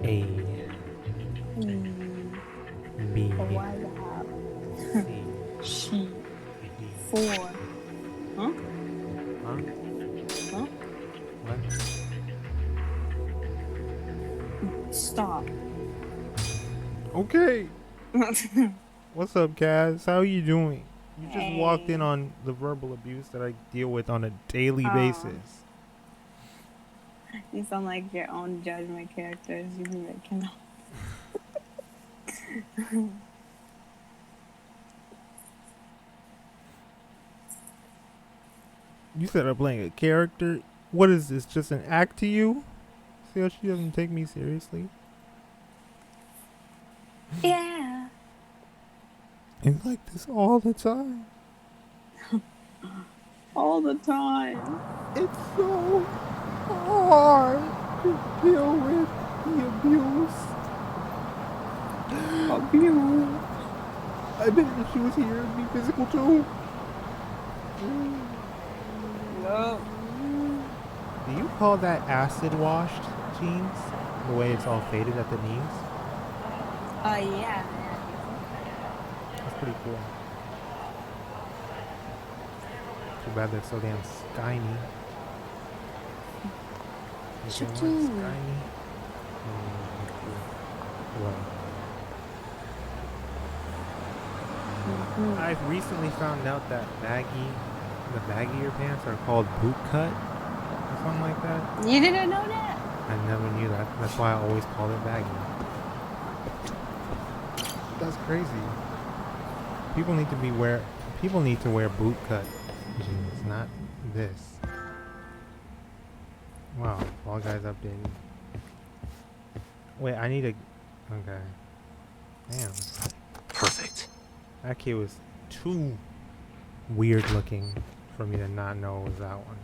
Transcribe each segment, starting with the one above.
A E. B Voila. C She. D. Four. Huh? Huh? Huh? What? Stop. Okay. What's up, Kaz? How are you doing? You just walked in Hey. on the verbal abuse that I deal with on a daily Oh, basis. you sound like your own judgment characters you be making up. You said I'm playing a character. What is this? Just an act to you? See how she doesn't take me seriously? Yeah. It's like this all the time. All the time. It's so hard to deal with the abuse. Abuse. I bet if she was here, it'd be physical too. Yup. Do you call that acid washed jeans? The way it's all faded at the knees? Yeah, I think so. That's pretty cool. Too bad they're so damn skinny. If they weren't Shooting. skinny, well, Mm-hmm. I've recently found out that the baggier pants are called boot cut or something like that. You didn't know that? I never knew that. That's why I always called it baggy. That's crazy. People need to be wear. People need to wear boot cut jeans, not this. Wow, Fall Guys updated. Wait, I need a. Okay. Damn. Perfect. That kid was too weird looking for me to not know it was that one.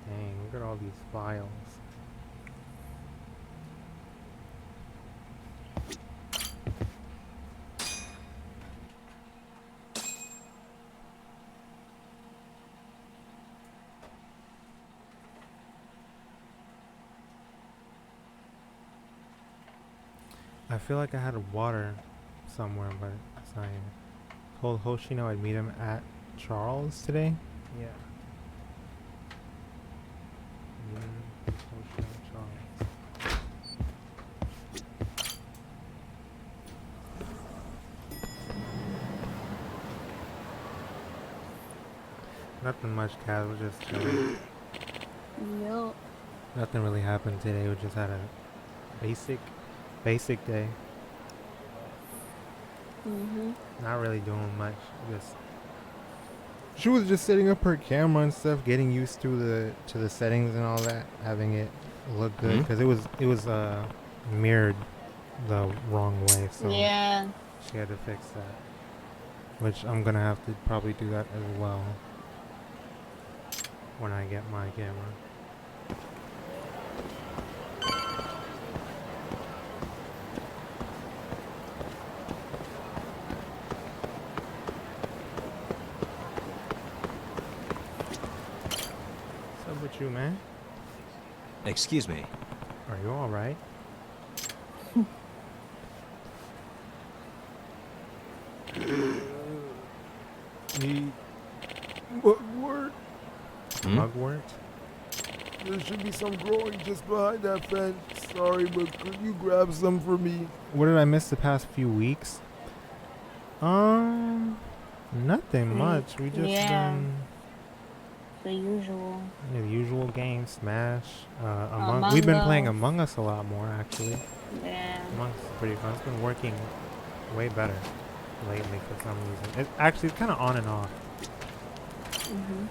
Dang, look at all these files. I feel like I had water somewhere, but it's not here. Told Hoshino I'd meet him at Charles today. Yeah. Hoshino Charles. Nothing much, Kaz. We're just chilling. Yup. Nothing really happened today. We just had a basic day. Mm-hmm. Not really doing much. Just she was just setting up her camera and stuff, getting used to the settings and all that, having it look good because it was mirrored the wrong way, so Yeah. she had to fix that. Which I'm gonna have to probably do that as well when I get my camera. What's up with you, man? Excuse me. Are you all right? Need mugwort? Mugwort? There should be some growing just behind that fence. Sorry, but could you grab some for me? What did I miss the past few weeks? Nothing much. We just Yeah. been The usual. the usual games, Smash. We've Among been playing Us. Among Us a lot more actually. Yeah. Among Us is pretty fun. It's been working way better lately for some reason. It's kind of on and off. Mm-hmm.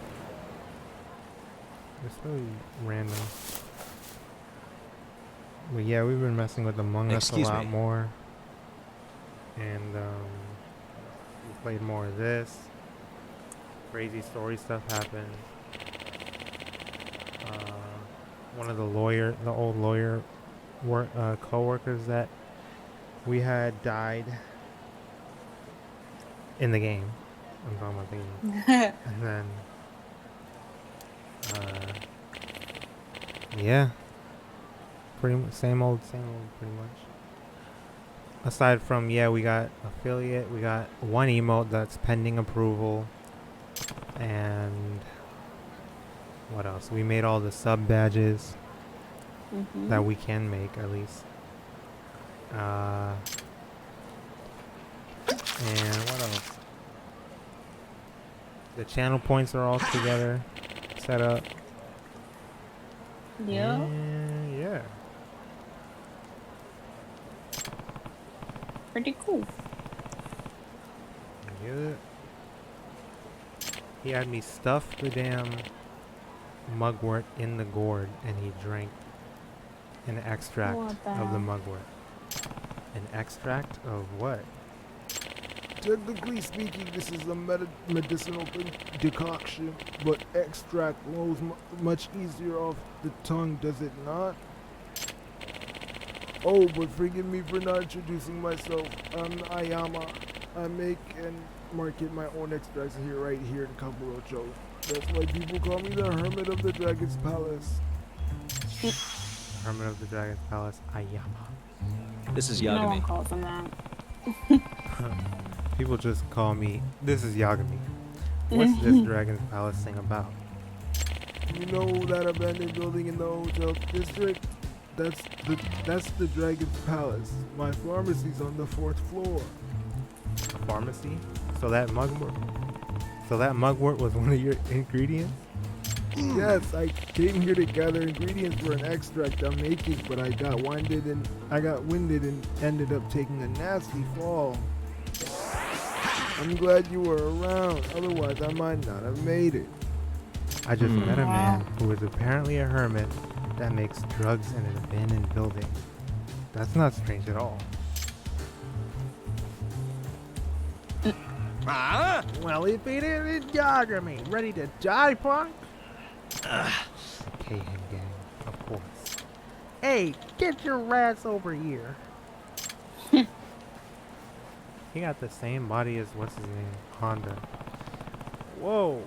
It's really random. But yeah, we've been messing with Among Us a Excuse lot me. more. And we played more of this. Crazy story stuff happened. One of the old lawyer co-workers that we had died in the game. I'm talking about the game. And then Yeah. Pretty much same old, pretty much. Aside from, yeah, we got affiliate, we got one emote that's pending approval, and what else? We made all the sub badges that we can make, at least. And what else? The channel points are all together, set up. Yeah. And yeah. Pretty cool. Yeah. He had me stuff the damn mugwort in the gourd, and he drank an extract What the of the hell? mugwort. An extract of what? Technically speaking, this is a medicinal decoction, but extract rolls much easier off the tongue, does it not? Oh, but forgive me for not introducing myself. I'm Ayama. I make and market my own extracts right here in Kamurocho. That's why people call me the Hermit of the Dragon's Palace. Hermit of the Dragon's Palace, Ayama. This is No one Yagami. calls him that. People just call me, this is Yagami. What's this Dragon's Palace thing about? You know that abandoned building in the hotel district? That's the Dragon's Palace. My pharmacy's on the 4th floor. A pharmacy? So that mugwort was one of your ingredients? Yes, I came here to gather ingredients for an extract I'm making, but I got winded and ended up taking a nasty fall. I'm glad you were around, otherwise I might not have made it. I just met a man who is apparently a hermit that makes drugs in an abandoned building. That's not strange at all. Well, if it isn't Yagami, ready to die, punk? Okay, gang, of course. Hey, get your ass over here. He got the same body as what's his name, Honda. Whoa,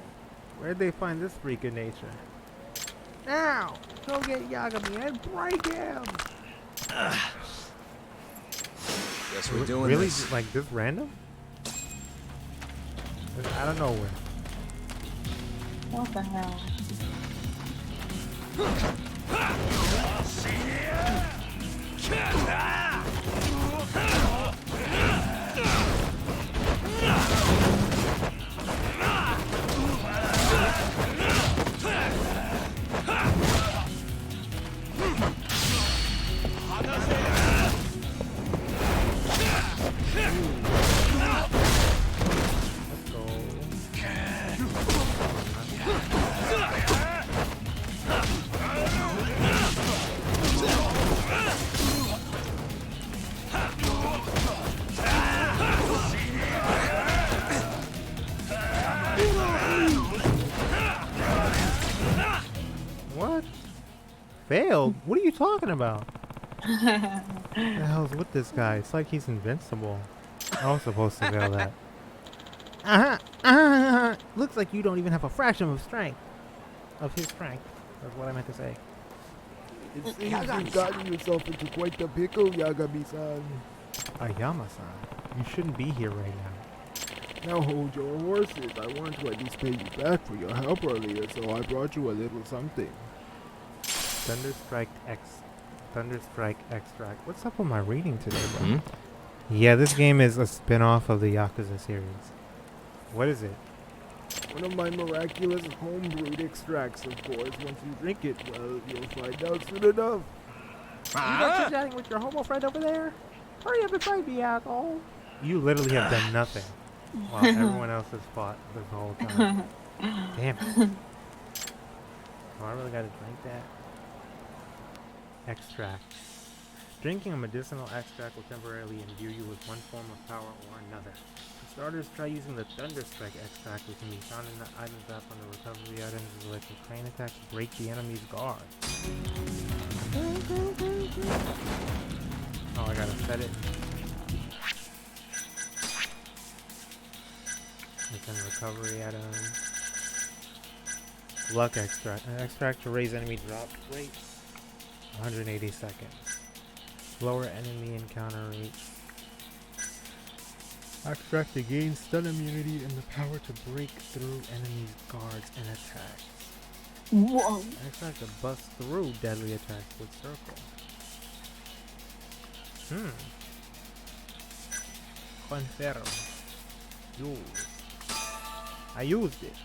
where'd they find this freak of nature? Now, go get Yagami and break him. Guess we're doing really, this. like this random? Just out of nowhere. What the hell? Let's go. What? Failed? What are you talking about? What the hell's with this guy? It's like he's invincible. I was supposed to fail that. Looks like you don't even have a fraction of strength. Of his strength. That's what I meant to say. It seems you've gotten yourself into quite the pickle, Yagami-san. Ayama-san, you shouldn't be here right now. Now hold your horses. I want to at least pay you back for your help earlier, so I brought you a little something. Thunderstrike Extract. What's up with my reading today, bro? Yeah, this game is a spin-off of the Yakuza series. What is it? One of my miraculous home-brewed extracts, of course. Once you drink it, well, you'll find out soon enough. You got chatting with your homo friend over there? Hurry up and fight me, asshole. You literally have done nothing while everyone else has fought this whole time. Damn it. Oh, I really gotta drink that. Extract. Drinking a medicinal extract will temporarily imbue you with one form of power or another. For starters, try using the Thunderstrike extract, which can be found in the items app on the recovery items as well as the crane attacks break the enemy's guard. Oh, I gotta set it. Within recovery items. Luck extract. An extract to raise enemy drop rates. 180 seconds. Lower enemy encounter rates. Extract to gain stun immunity and the power to break through enemies' guards and attacks. Whoa. Extract to bust through deadly attacks with circle. Confirm. Use. I used it.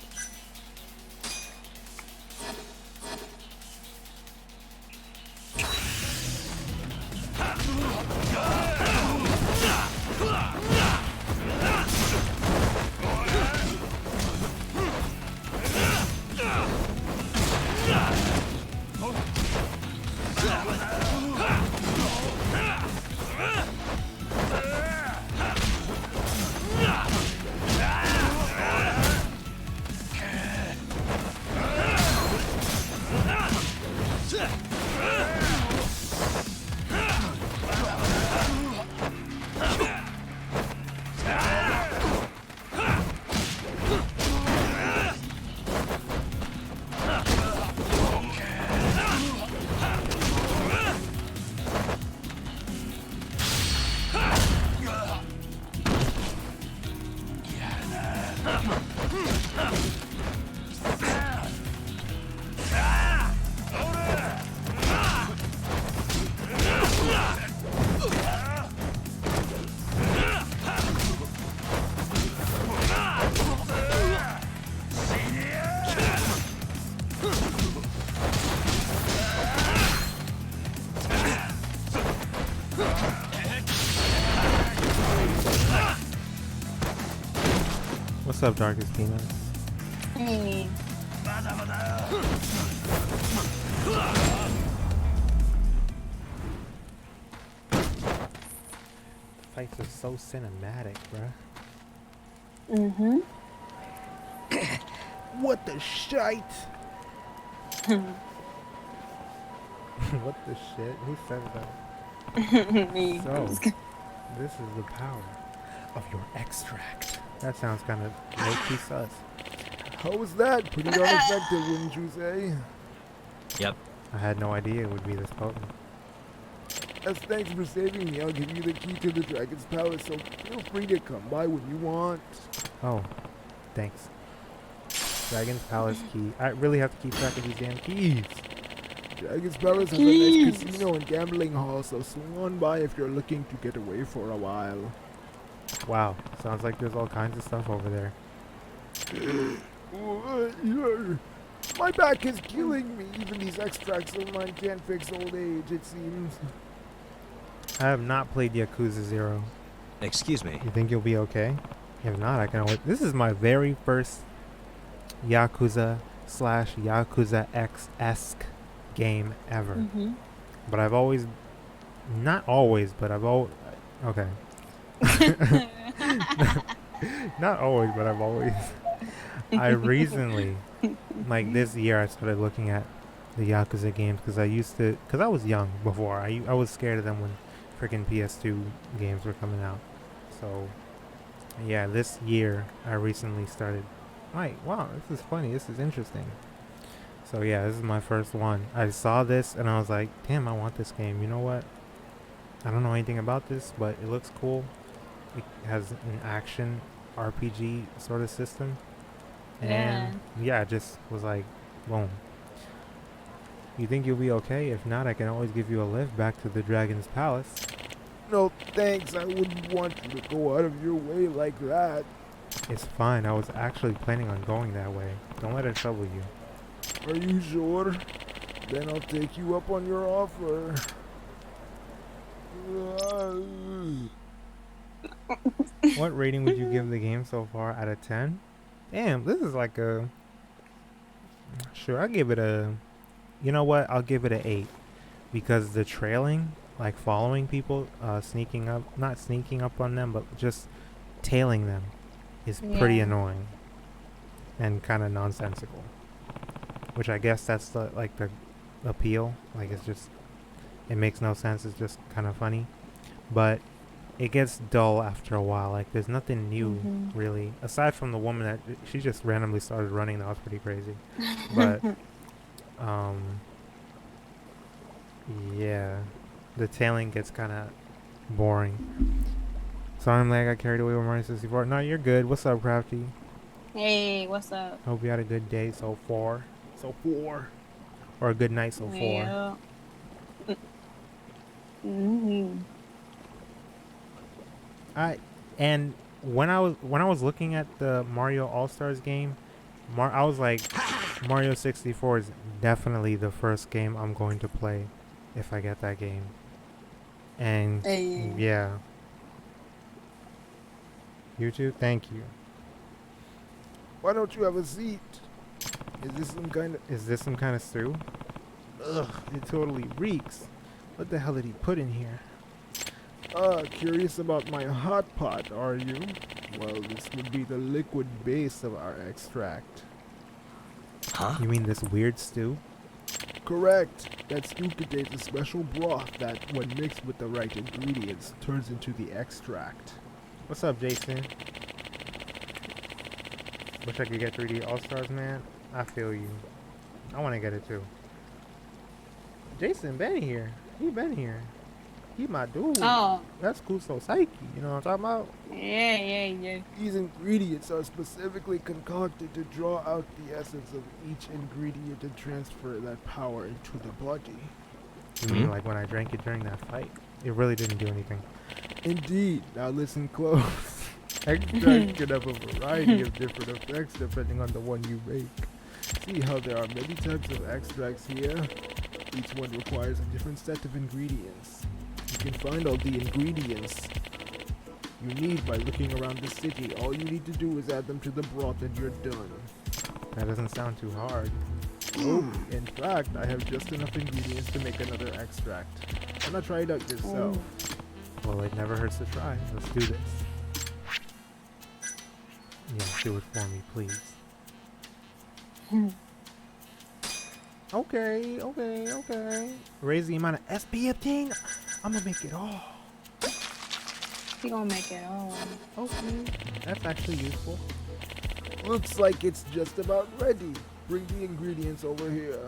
What's up, Darkest Peanuts? Hey. Fights are so cinematic, bruh. Mm-hmm. What the shite? What the shit? Who said that? Me. So, this is the power of your extract. That sounds kind of low-key sus. How was that? Pretty darn effective, wouldn't you say? Yep. I had no idea it would be this potent. As thanks for saving me, I'll give you the key to the Dragon's Palace, so feel free to come by when you want. Oh, thanks. Dragon's Palace key. I really have to keep track of these damn keys. Dragon's Palace has a nice casino and gambling hall, so swing on by if you're looking to get away for a while. Wow, sounds like there's all kinds of stuff over there. My back is killing me. Even these extracts of mine can't fix old age, it seems. I have not played Yakuza 0. Excuse me. You think you'll be okay? If not, I can always... This is my very first Yakuza / Yakuza X-esque game ever. Mm-hmm. But I've always... Not always, but I've always... Okay. Not always, but I've always... I recently, like this year, I started looking at the Yakuza games because I used to... Because I was young before. I was scared of them when freaking PS2 games were coming out. So, yeah, this year, I recently started... Like, wow, this is funny. This is interesting. So, yeah, this is my first one. I saw this, and I was like, damn, I want this game. You know what? I don't know anything about this, but it looks cool. It has an action RPG sort of system. And yeah, I just was like, boom. You think you'll be okay? If not, I can always give you a lift back to the Dragon's Palace. No thanks, I wouldn't want you to go out of your way like that. It's fine. I was actually planning on going that way. Don't let it trouble you. Are you sure? Then I'll take you up on your offer. What rating would you give the game so far out of 10? Damn, this is like a... Sure, I'll give it a... You know what? I'll give it an 8. Because the trailing, like following people, sneaking up... Not sneaking up on them, but just tailing them is pretty annoying. And kind of nonsensical. Which I guess that's the, like the appeal. Like it's just... It makes no sense. It's just kind of funny. But... It gets dull after a while. Like, there's nothing new, really. Aside from the woman that... She just randomly started running. That was pretty crazy. But, Yeah, the tailing gets kind of boring. Sorry, I'm like I got carried away with Mario 64. No, you're good. What's up, Crafty? Hey, what's up? Hope you had a good day so far. Or a good night so far. Yeah. Mm-hmm. And when I was looking at the Mario All Stars game, I was like, Mario 64 is definitely the first game I'm going to play if I get that game. And Hey. yeah, you too. Thank you. Why don't you have a seat? Is this some kind of stew? Ugh, it totally reeks. What the hell did he put in here? Curious about my hot pot, are you? Well, this would be the liquid base of our extract. Huh? You mean this weird stew? Correct. That stew contains a special broth that, when mixed with the right ingredients, turns into the extract. What's up, Jason? Wish I could get 3D All Stars, man. I feel you. I want to get it too. Jason been here. He been here. He my dude. Oh. That's cool. So psyche. You know what I'm talking about? Yeah. These ingredients are specifically concocted to draw out the essence of each ingredient and transfer that power into the body. You mean like when I drank it during that fight? It really didn't do anything. Indeed. Now listen close. Extract can have a variety of different effects depending on the one you make. See how there are many types of extracts here? Each one requires a different set of ingredients. You can find all the ingredients you need by looking around the city. All you need to do is add them to the broth and you're done. That doesn't sound too hard. Oh, in fact, I have just enough ingredients to make another extract. Why not try it out yourself? Well, it never hurts to try. Let's do this. Yeah, do it for me, please. Okay. Raise the amount of SP thing. I'm gonna make it all. You gonna make it all. Okay. That's actually useful. Looks like it's just about ready. Bring the ingredients over here.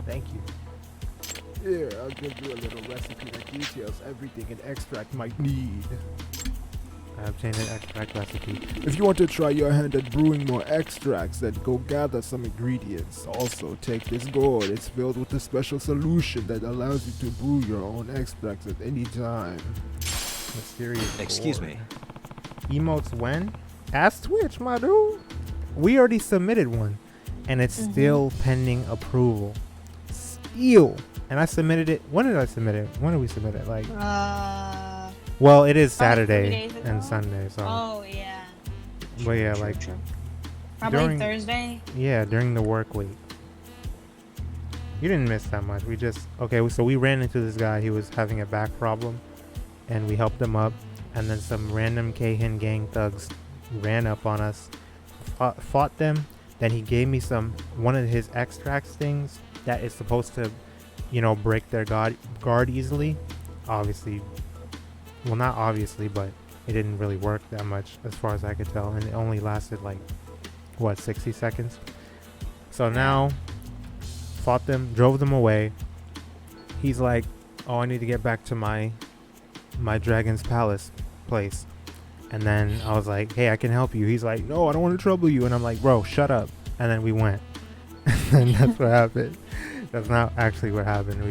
Thank you. Here, I'll give you a little recipe that details everything an extract might need. I obtained an extract recipe. If you want to try your hand at brewing more extracts, then go gather some ingredients. Also, take this gourd. It's filled with a special solution that allows you to brew your own extracts at any time. Mysterious Excuse gourd. me. Emotes when? Ask Twitch, my dude. We already submitted one, and it's still pending approval. Still. And I submitted it. When did I submit it? When did we submit it? Like, well, it is Probably 3 Saturday days ago. and Sunday, so. Oh yeah. But yeah, like, Probably during- Thursday. yeah, during the work week. You didn't miss that much. We just, okay, so we ran into this guy. He was having a back problem, and we helped him up. And then some random Kahin gang thugs ran up on us, fought them. Then he gave me one of his extracts things that is supposed to, break their guard easily. Obviously, well, not obviously, but it didn't really work that much as far as I could tell. And it only lasted 60 seconds. So now, fought them, drove them away. He's like, oh, I need to get back to my Dragon's Palace place. And then I was like, hey, I can help you. He's like, no, I don't want to trouble you. And I'm like, bro, shut up. And then we went. And that's what happened. That's not actually what happened.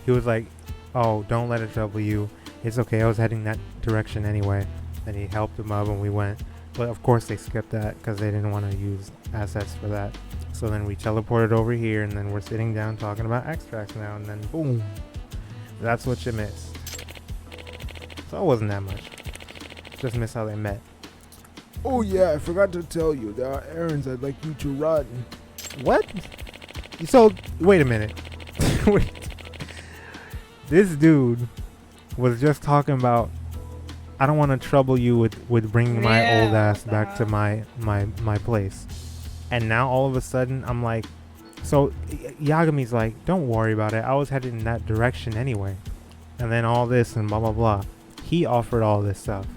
He was like, oh, don't let it trouble you. It's okay. I was heading that direction anyway. And he helped him up and we went. But of course they skipped that because they didn't want to use assets for that. So then we teleported over here and then we're sitting down talking about extracts now. And then boom. That's what you missed. So it wasn't that much. Just miss how they met. Oh yeah, I forgot to tell you, there are errands I'd like you to run. What? So, wait a minute. Wait. This dude was just talking about, I don't want to trouble you with bringing my old ass back to my place. And now all of a sudden, I'm like, so Yagami's like, don't worry about it. I was headed in that direction anyway. And then all this and blah, blah, blah. He offered all this stuff.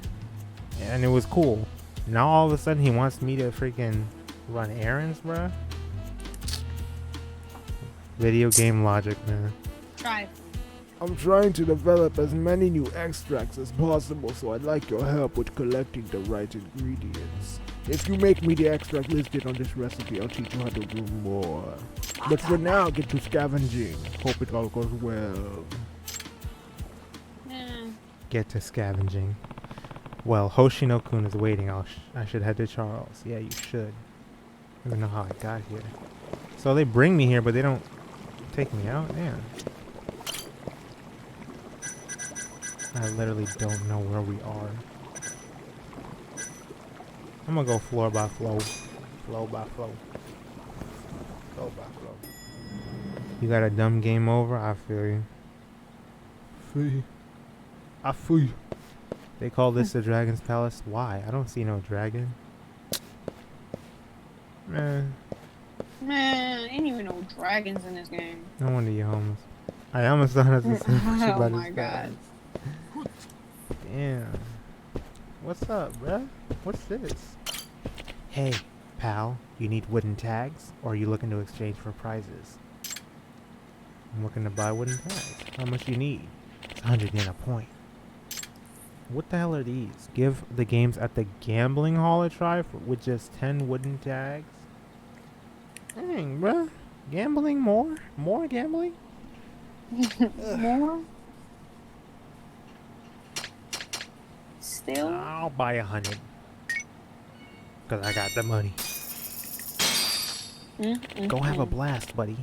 And it was cool. Now all of a sudden he wants me to freaking run errands, bruh. Video game logic, man. Trifling. I'm trying to develop as many new extracts as possible, so I'd like your help with collecting the right ingredients. If you make me the extract listed on this recipe, I'll teach you how to do more. But for now, get to scavenging. Hope it all goes well. Get to scavenging. Well, Hoshino-kun is waiting. I should head to Charles. Yeah, you should. I don't even know how I got here. So they bring me here, but they don't take me out? Damn. I literally don't know where we are. I'm gonna go floor by floor. Flow by flow. Flow by flow. You got a dumb game over? I feel you. I feel you. They call this the Dragon's Palace. Why? I don't see no dragon. Man, ain't even no dragons in this game. no wonder you're homeless. I almost thought it was Oh my god. Damn. What's up, bruh? What's this? Hey, pal. You need wooden tags? Or are you looking to exchange for prizes? I'm looking to buy wooden tags. How much you need? It's 100 yen a point. What the hell are these? Give the games at the gambling hall a try with just 10 wooden tags? Dang, bruh. Gambling more? More gambling? More? Still? I'll buy 100. Because I got the money. Go have a blast, buddy.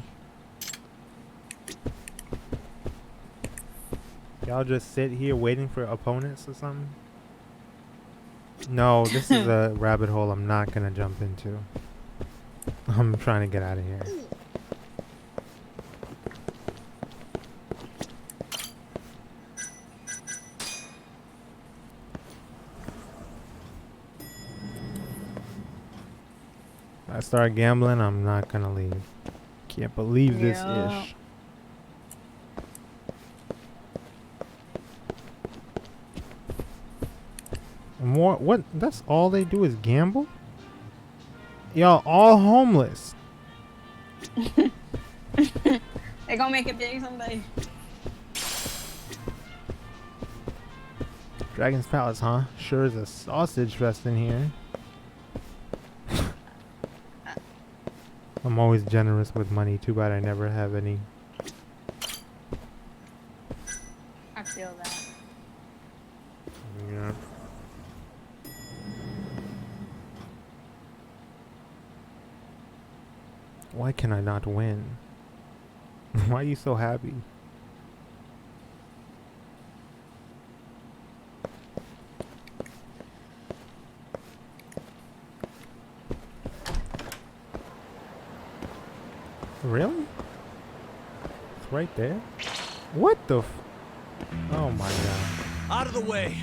Y'all just sit here waiting for opponents or something? No, this is a rabbit hole I'm not gonna jump into. I'm trying to get out of here. If I start gambling, I'm not gonna leave. Can't believe this ish. More? What? That's all they do is gamble? Y'all all homeless. They gonna make it big someday. Dragon's Palace, huh? Sure is a sausage fest in here. I'm always generous with money. Too bad I never have any. I feel that. Yeah. Why can I not win? Why are you so happy? Really? It's right there? What the f— oh my god. Out of the way.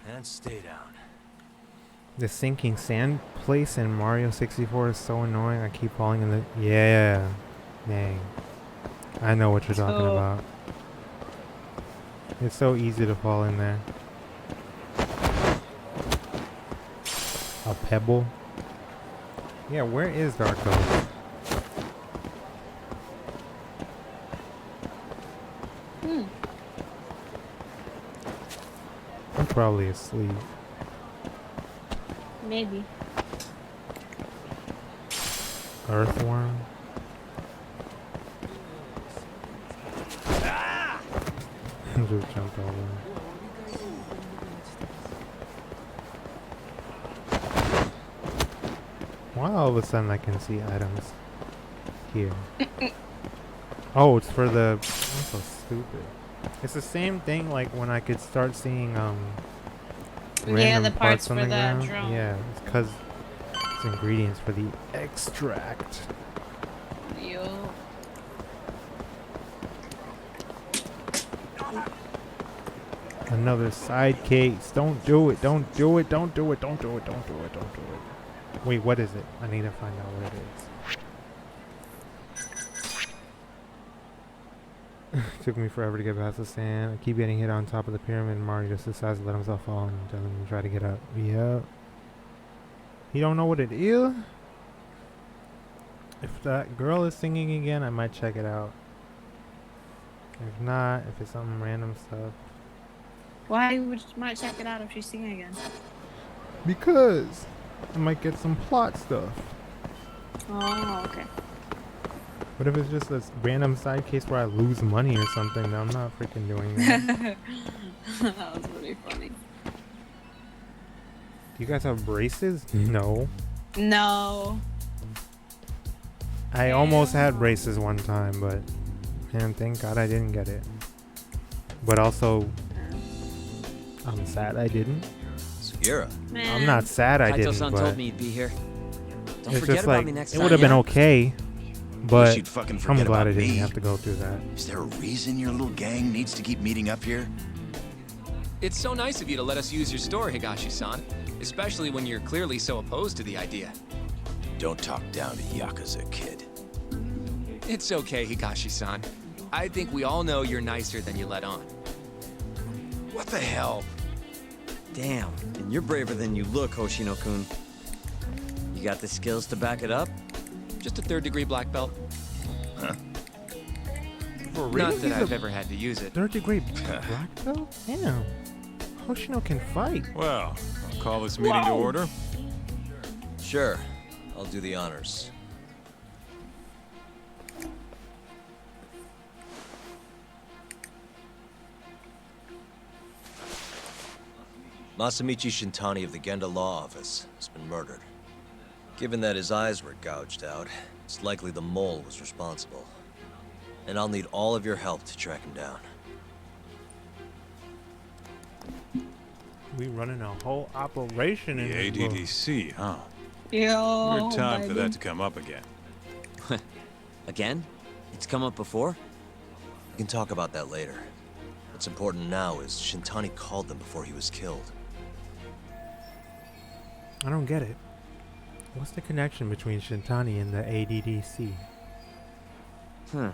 And stay down. The sinking sand place in Mario 64 is so annoying. I keep falling in the— yeah. Dang. I know what you're talking about. It's so easy to fall in there. A pebble? Yeah, where is Darko? I'm probably asleep. Maybe. Earthworm? Just jumped over. Why all of a sudden I can see items here? Oh, it's for the— I'm so stupid. It's the same thing like when I could start seeing Yeah, random the parts on for the the ground. drone. Yeah, it's because It's ingredients for the extract. Yo. Another side case. Don't do it. Don't do it. Don't do it. Don't do it. Don't do it. Don't do it. Wait, what is it? I need to find out what it is. Took me forever to get past the sand. I keep getting hit on top of the pyramid, and Mario just decides to let himself fall and doesn't try to get up. Yep. You don't know what it is? If that girl is singing again, I might check it out. If not, if it's some random stuff. Why would you might check it out if she's singing again? Because I might get some plot stuff. Oh, okay. What if it's just a random side case where I lose money or something? No, I'm not freaking doing that. That was really funny. Do you guys have braces? No. No. I almost had braces one time, but man, thank God I didn't get it. But also, I'm sad I didn't. Sugura. Man. I'm not sad I didn't, Kaito-san but told me you'd be here. Don't it's forget just about like me next it time. would have been yeah? okay. But you'd fucking I'm forget glad about I didn't me. have to go through that. Is there a reason your little gang needs to keep meeting up here? It's so nice of you to let us use your store, Higashi-san. Especially when you're clearly so opposed to the idea. Don't talk down to Yakuza, kid. It's okay, Higashi-san. I think we all know you're nicer than you let on. What the hell? Damn, and you're braver than you look, Hoshino-kun. You got the skills to back it up? Just a third-degree black belt. Huh? For real? Not that He's I've a ever had to use it. third degree black belt? Damn. Hoshino can fight. Well, I'll call this meeting to order. Sure, I'll do the honors. Masamichi Shintani of the Genda Law Office has been murdered. Given that his eyes were gouged out, it's likely the mole was responsible. And I'll need all of your help to track him down. We running a whole operation in The this book. ADDC, huh? Yo. Weird time for baby. that to come up again. Again? It's come up before? We can talk about that later. What's important now is Shintani called them before he was killed. I don't get it. What's the connection between Shintani and the ADDC? I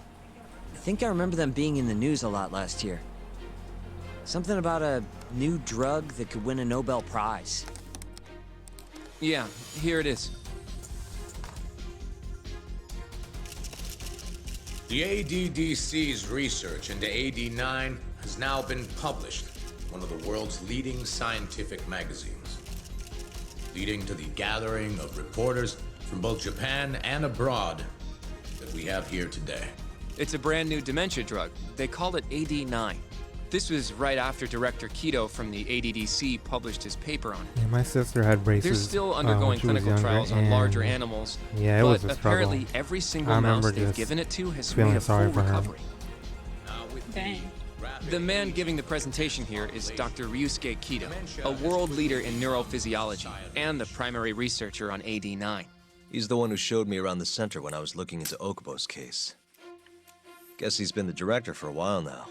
think I remember them being in the news a lot last year. Something about a new drug that could win a Nobel Prize. Yeah, here it is. The ADDC's research into AD9 has now been published in one of the world's leading scientific magazines, leading to the gathering of reporters from both Japan and abroad that we have here today. It's a brand new dementia drug. They call it AD9. This was right after Director Kido from the ADDC published his paper on it. Yeah, my sister had braces. They're still when undergoing she was clinical younger, trials on and larger animals, Yeah, it but was a struggle. apparently every single I mouse remember they've just given it to has feeling made a sorry full for him. recovery. Now with Dang. rapid The man giving the presentation here is Dr. Ryusuke Kido, a world leader in neurophysiology and the primary researcher on AD9. He's the one who showed me around the center when I was looking into Okubo's case. Guess he's been the director for a while now.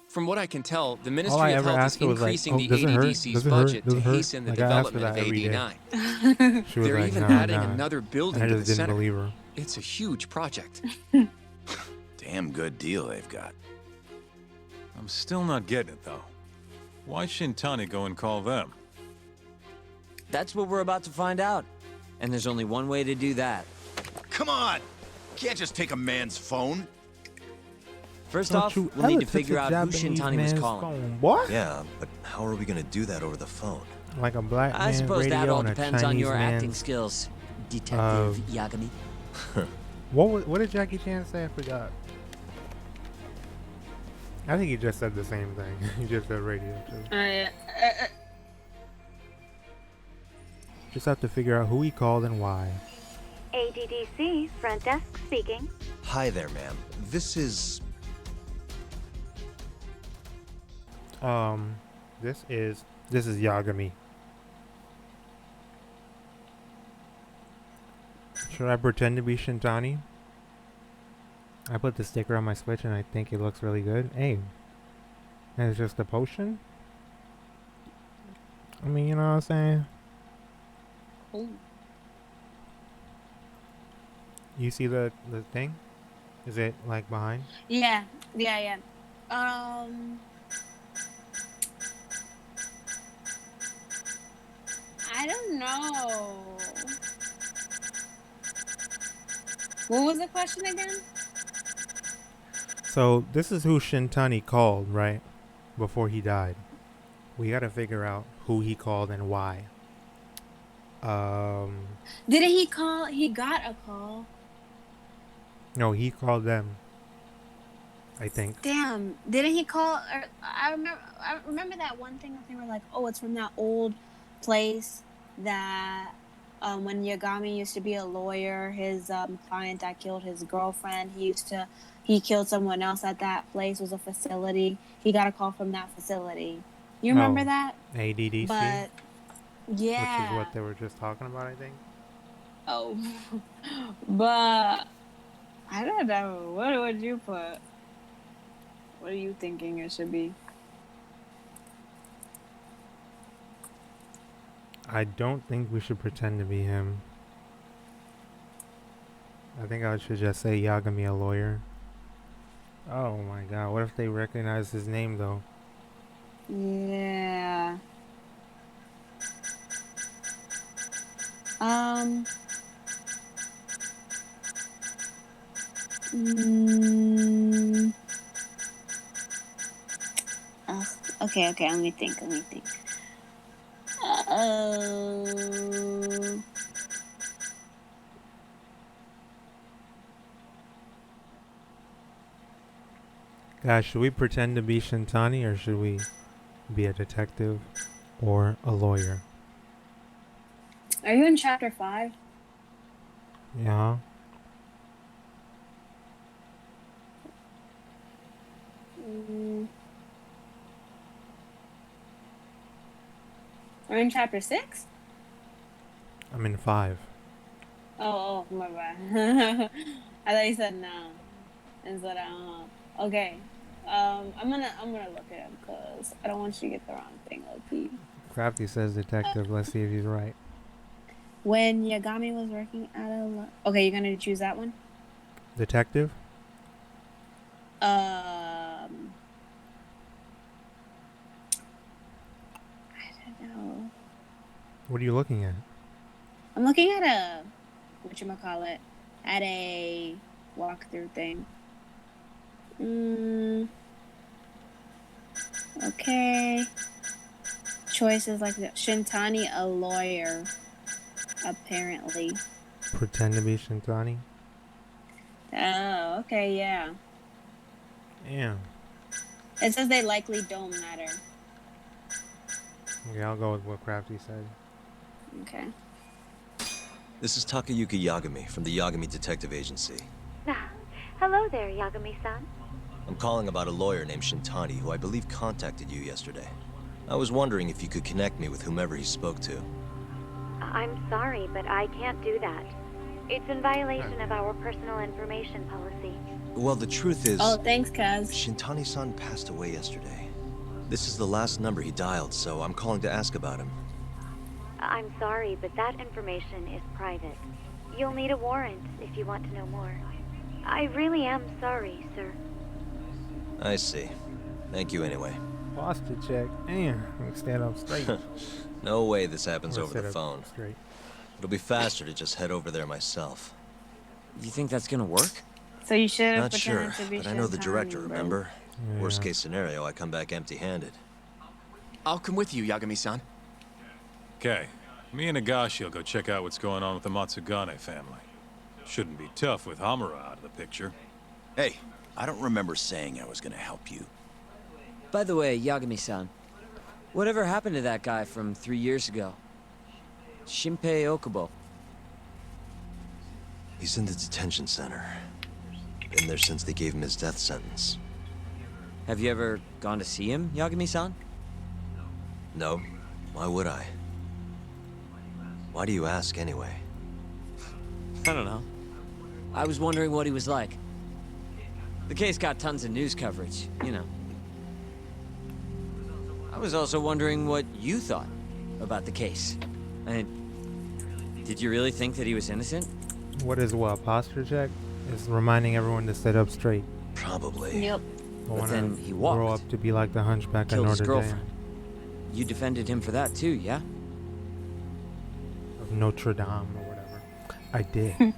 From what I can tell, the All Ministry I of ever Health is asked her was like, increasing "Oh, the does it hurt? ADDC's Does it hurt? budget Does to it hurt?" hasten the Like, I asked her development of that every day. AD9. She was They're like, even "Nah, adding nah." another building And I to the just didn't center. believe her. It's a huge project. Damn good deal they've got. I'm still not getting it, though. Why Shintani go and call them? That's what we're about to find out. And there's only one way to do that. Come on! Can't just take a man's phone. First Don't off, you we'll need ever to touch figure a out who Japanese Shintani was man's calling. phone, boy? Yeah, but how are we gonna do that over the phone? Like a black man I suppose that radio all and a depends Chinese on your acting man's- skills, Detective Yagami. What did Jackie Chan say? I forgot. I think he just said the same thing. He just said radio too. Just have to figure out who he called and why. ADDC, front desk speaking. Hi there, ma'am. This is... This is Yagami. Should I pretend to be Shintani? I put the sticker on my Switch and I think it looks really good. Hey. And it's just a potion? I mean, you know what I'm saying? Ooh. You see the thing? Is it like behind? Yeah. I don't know. What was the question again? So this is who Shintani called, right? Before he died. We gotta figure out who he called and why. Didn't he call? He got a call. No, he called them. I think. Damn, didn't he call? Or I remember that one thing that they were like, "Oh, it's from that old place that when Yagami used to be a lawyer, his client that killed his girlfriend, he killed someone else at that place. It was a facility. He got a call from that facility. You remember that? ADDC? But yeah, Which is what they were just talking about, I think. Oh, but I don't know. What would you put? What are you thinking it should be? I don't think we should pretend to be him. I think I should just say Yagami, a lawyer. Oh my god, what if they recognize his name though? Yeah. Okay, let me think. Guys, should we pretend to be Shintani or should we be a detective or a lawyer? Are you in chapter 5? Yeah. We're in chapter 6? I'm in 5. Oh, my bad. I thought you said no. Instead of, okay. I'm gonna look it up because I don't want you to get the wrong thing, Loki. Crafty says detective. Let's see if he's right. When Yagami was working at a... Okay, you're gonna choose that one? Detective? I don't know. What are you looking at? I'm looking at a... Whatchamacallit? At a walkthrough thing. Okay. Choices like that. Shintani, a lawyer. Apparently. Pretend to be Shintani? Oh, okay, yeah. Yeah. It says they likely don't matter. Okay, I'll go with what Crafty said. Okay. This is Takayuki Yagami from the Yagami Detective Agency. Hello there, Yagami-san. I'm calling about a lawyer named Shintani who I believe contacted you yesterday. I was wondering if you could connect me with whomever he spoke to. I'm sorry, but I can't do that. It's in violation of our personal information policy. Well, the truth is... Oh, thanks, Kaz. Shintani-san passed away yesterday. This is the last number he dialed, so I'm calling to ask about him. I'm sorry, but that information is private. You'll need a warrant if you want to know more. I really am sorry, sir. I see. Thank you anyway. Posture check. Damn, stand up straight. No way this happens Or over sit the up phone. straight. It'll be faster to just head over there myself. You think that's gonna work? So you should have Not sure, pretended to be but I know the Shintani, director, bro. remember? Yeah. Worst case scenario, I come back empty-handed. I'll come with you, Yagami-san. Okay. Me and Nagashi will go check out what's going on with the Matsugane family. Shouldn't be tough with Hamura out of the picture. Hey, I don't remember saying I was gonna help you. By the way, Yagami-san, whatever happened to that guy from 3 years ago? Shinpei Okubo. He's in the detention center. Been there since they gave him his death sentence. Have you ever gone to see him, Yagami-san? No, why would I? Why do you ask anyway? I don't know. I was wondering what he was like. The case got tons of news coverage, you know. I was also wondering what you thought about the case. Did you really think that he was innocent? What is what? Posture check? Is reminding everyone to sit up straight. Probably. Yep. But then he walked. Grow up to be like the Hunchback of Killed his Notre girlfriend. Dame. You defended him for that too, yeah? Of Notre Dame or whatever. I did.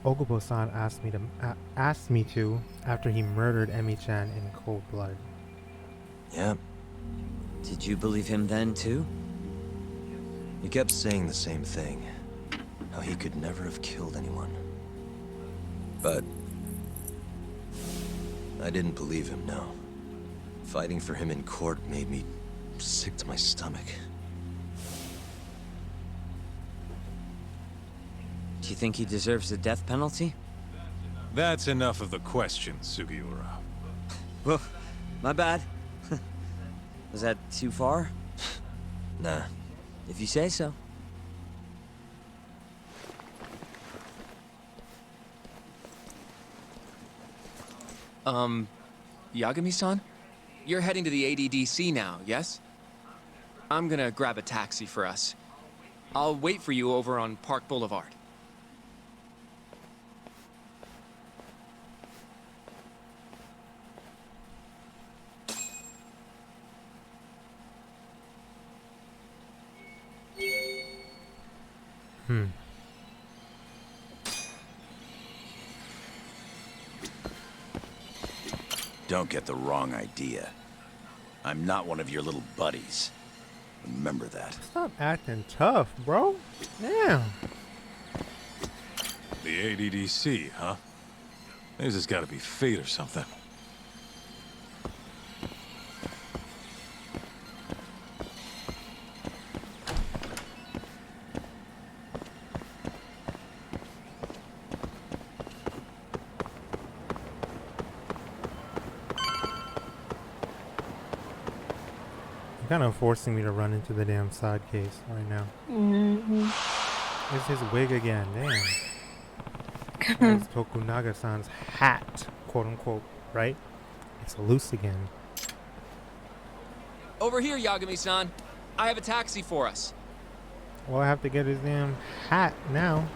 Okubo-san asked me to after he murdered Emi-chan in cold blood. Yep. Did you believe him then too? He kept saying the same thing. How he could never have killed anyone. But I didn't believe him, no. Fighting for him in court made me sick to my stomach. Do you think he deserves the death penalty? That's enough of the questions, Sugiura. Well, my bad. Was that too far? Nah. If you say so. Yagami-san? You're heading to the ADDC now, yes? I'm gonna grab a taxi for us. I'll wait for you over on Park Boulevard. Don't get the wrong idea. I'm not one of your little buddies. Remember that. Stop acting tough, bro. Damn. The ADDC, huh? There's just gotta be fate or something. You're kind of forcing me to run into the damn side case right now. It's his wig again, damn. It's Tokunaga-san's hat, quote unquote, right? It's loose again. Over here, Yagami-san. I have a taxi for us. Well, I have to get his damn hat now.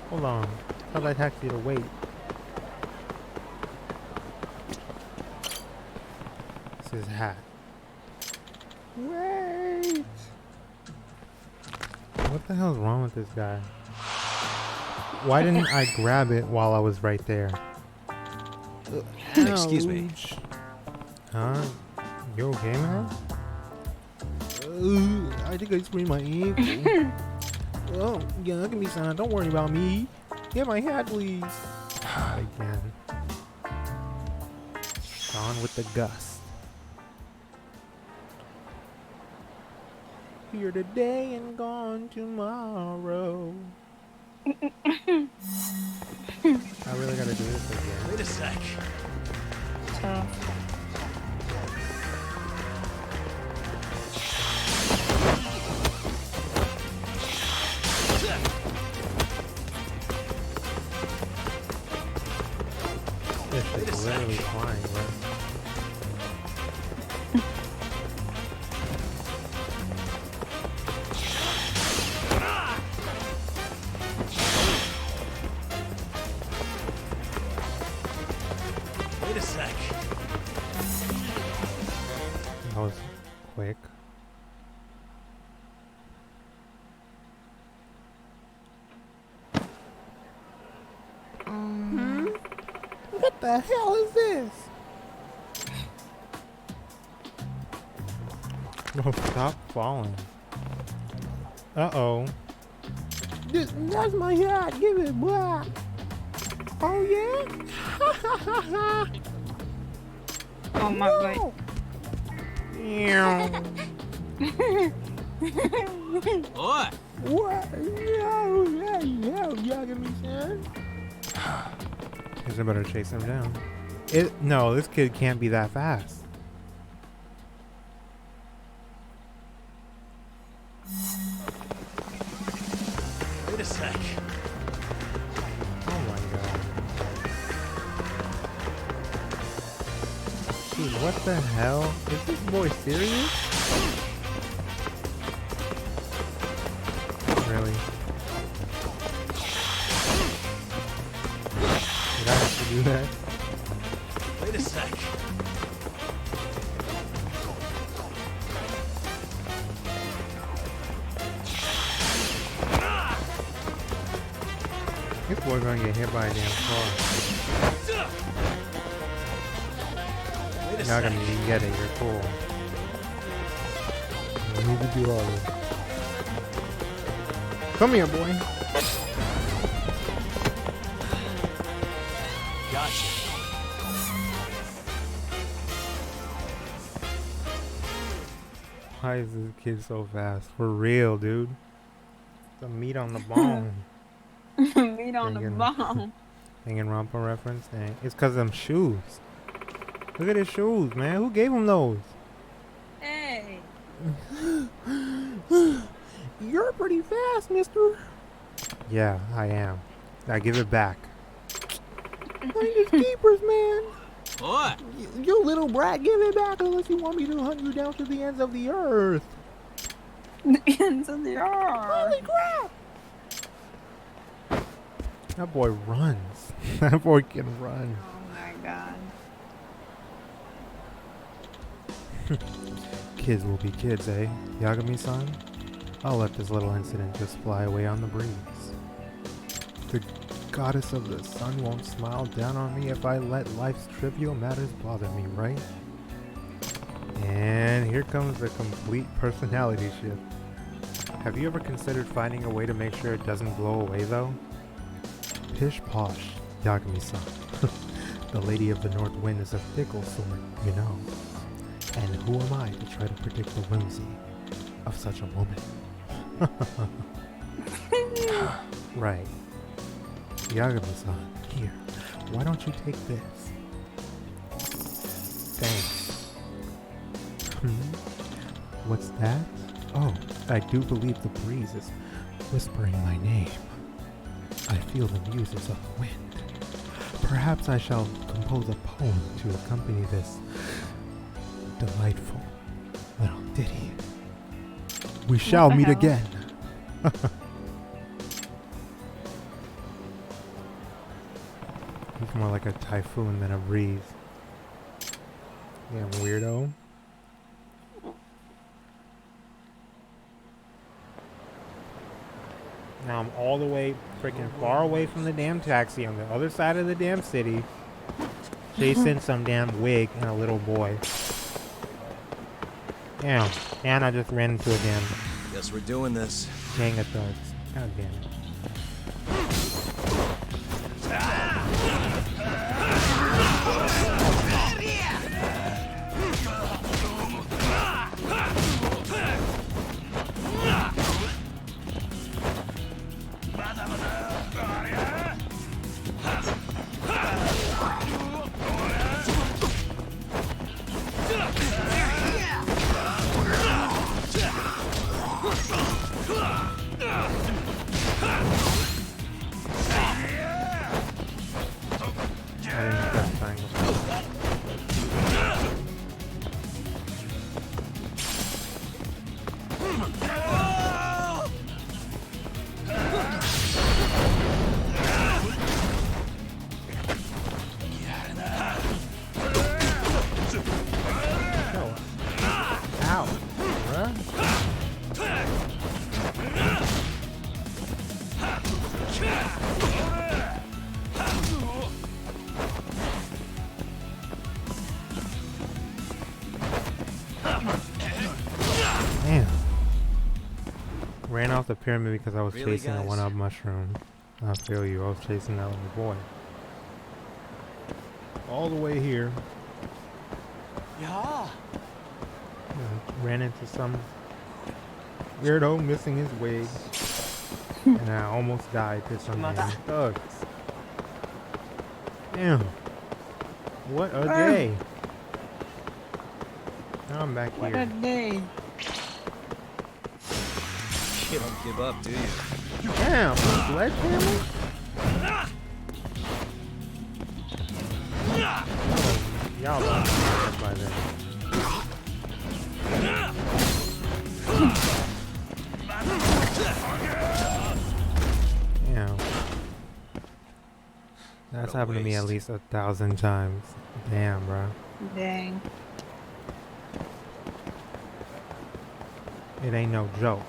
Hold on. Tell that taxi to wait. It's his hat. Wait! What the hell's wrong with this guy? Why didn't I grab it while I was right there? Excuse me. Huh? You okay, man? I think I sprained my ankle. Oh, yeah, can be son. Don't worry about me. Get my hat, please. Again. Gone with the gust. Here today and gone tomorrow. I really gotta do this again. Wait a sec. This is literally flying, bro. Wait a sec. That was quick. What the hell is this? Bro, stop falling. Uh-oh. That's my hat. Give it back. Oh, yeah? Oh my god. What? What? No, Yagami-san. Guess I better chase him down. No, this kid can't be that fast. Wait a sec. What the hell? Is this boy serious? Really? Did I have to do that? Wait a sec. This boy gonna get hit by a damn car. Wait a Not sec. gonna even get it, you're cool. You need to do all this. Come here, boy. Gotcha. Why is this kid so fast? For real, dude. The meat on the bone. Meat on the Thinking- bone. Danganronpa reference? Dang. It's because of them shoes. Look at his shoes, man. Who gave him those? Hey. You're pretty fast, mister. Yeah, I am. Now give it back. Finders keepers, man. What? You little brat, give it back unless you want me to hunt you down to the ends of the earth. The ends of the earth. Holy crap! That boy runs. That boy can run. Oh my god. Kids will be kids, eh? Yagami-san? I'll let this little incident just fly away on the breeze. The goddess of the sun won't smile down on me if I let life's trivial matters bother me, right? And here comes the complete personality shift. Have you ever considered finding a way to make sure it doesn't blow away, though? Pish posh, Yagami-san. The Lady of the North Wind is a fickle sort, you know. And who am I to try to predict the whimsy of such a woman? Right. Yagami-san, here. Why don't you take this? Thanks. What's that? Oh, I do believe the breeze is whispering my name. I feel the muses of the wind. Perhaps I shall compose a poem to accompany this delightful little ditty. We shall the meet hell? again. He's more like a typhoon than a breeze. Damn weirdo. Now I'm all the way freaking far away from the damn taxi on the other side of the damn city, chasing some damn wig and a little boy. Damn. And I just ran into a damn Guess we're doing this. gang of thugs. God damn it. I didn't press triangle. Ow. Bruh. Damn. Ran off the pyramid because I was Really, chasing a guys? one-up mushroom. I feel you. I was chasing that little boy. All the way here. Yeah. Ran into some weirdo missing his wig. And I almost died to some damn thugs. Damn. What a day. Now I'm back What a here. day. You don't give up, do you? Damn, a sledgehammer? Y'all don't care, there. Damn. That's happened to me at least 1,000 times. Damn, bro. Dang. It ain't no joke.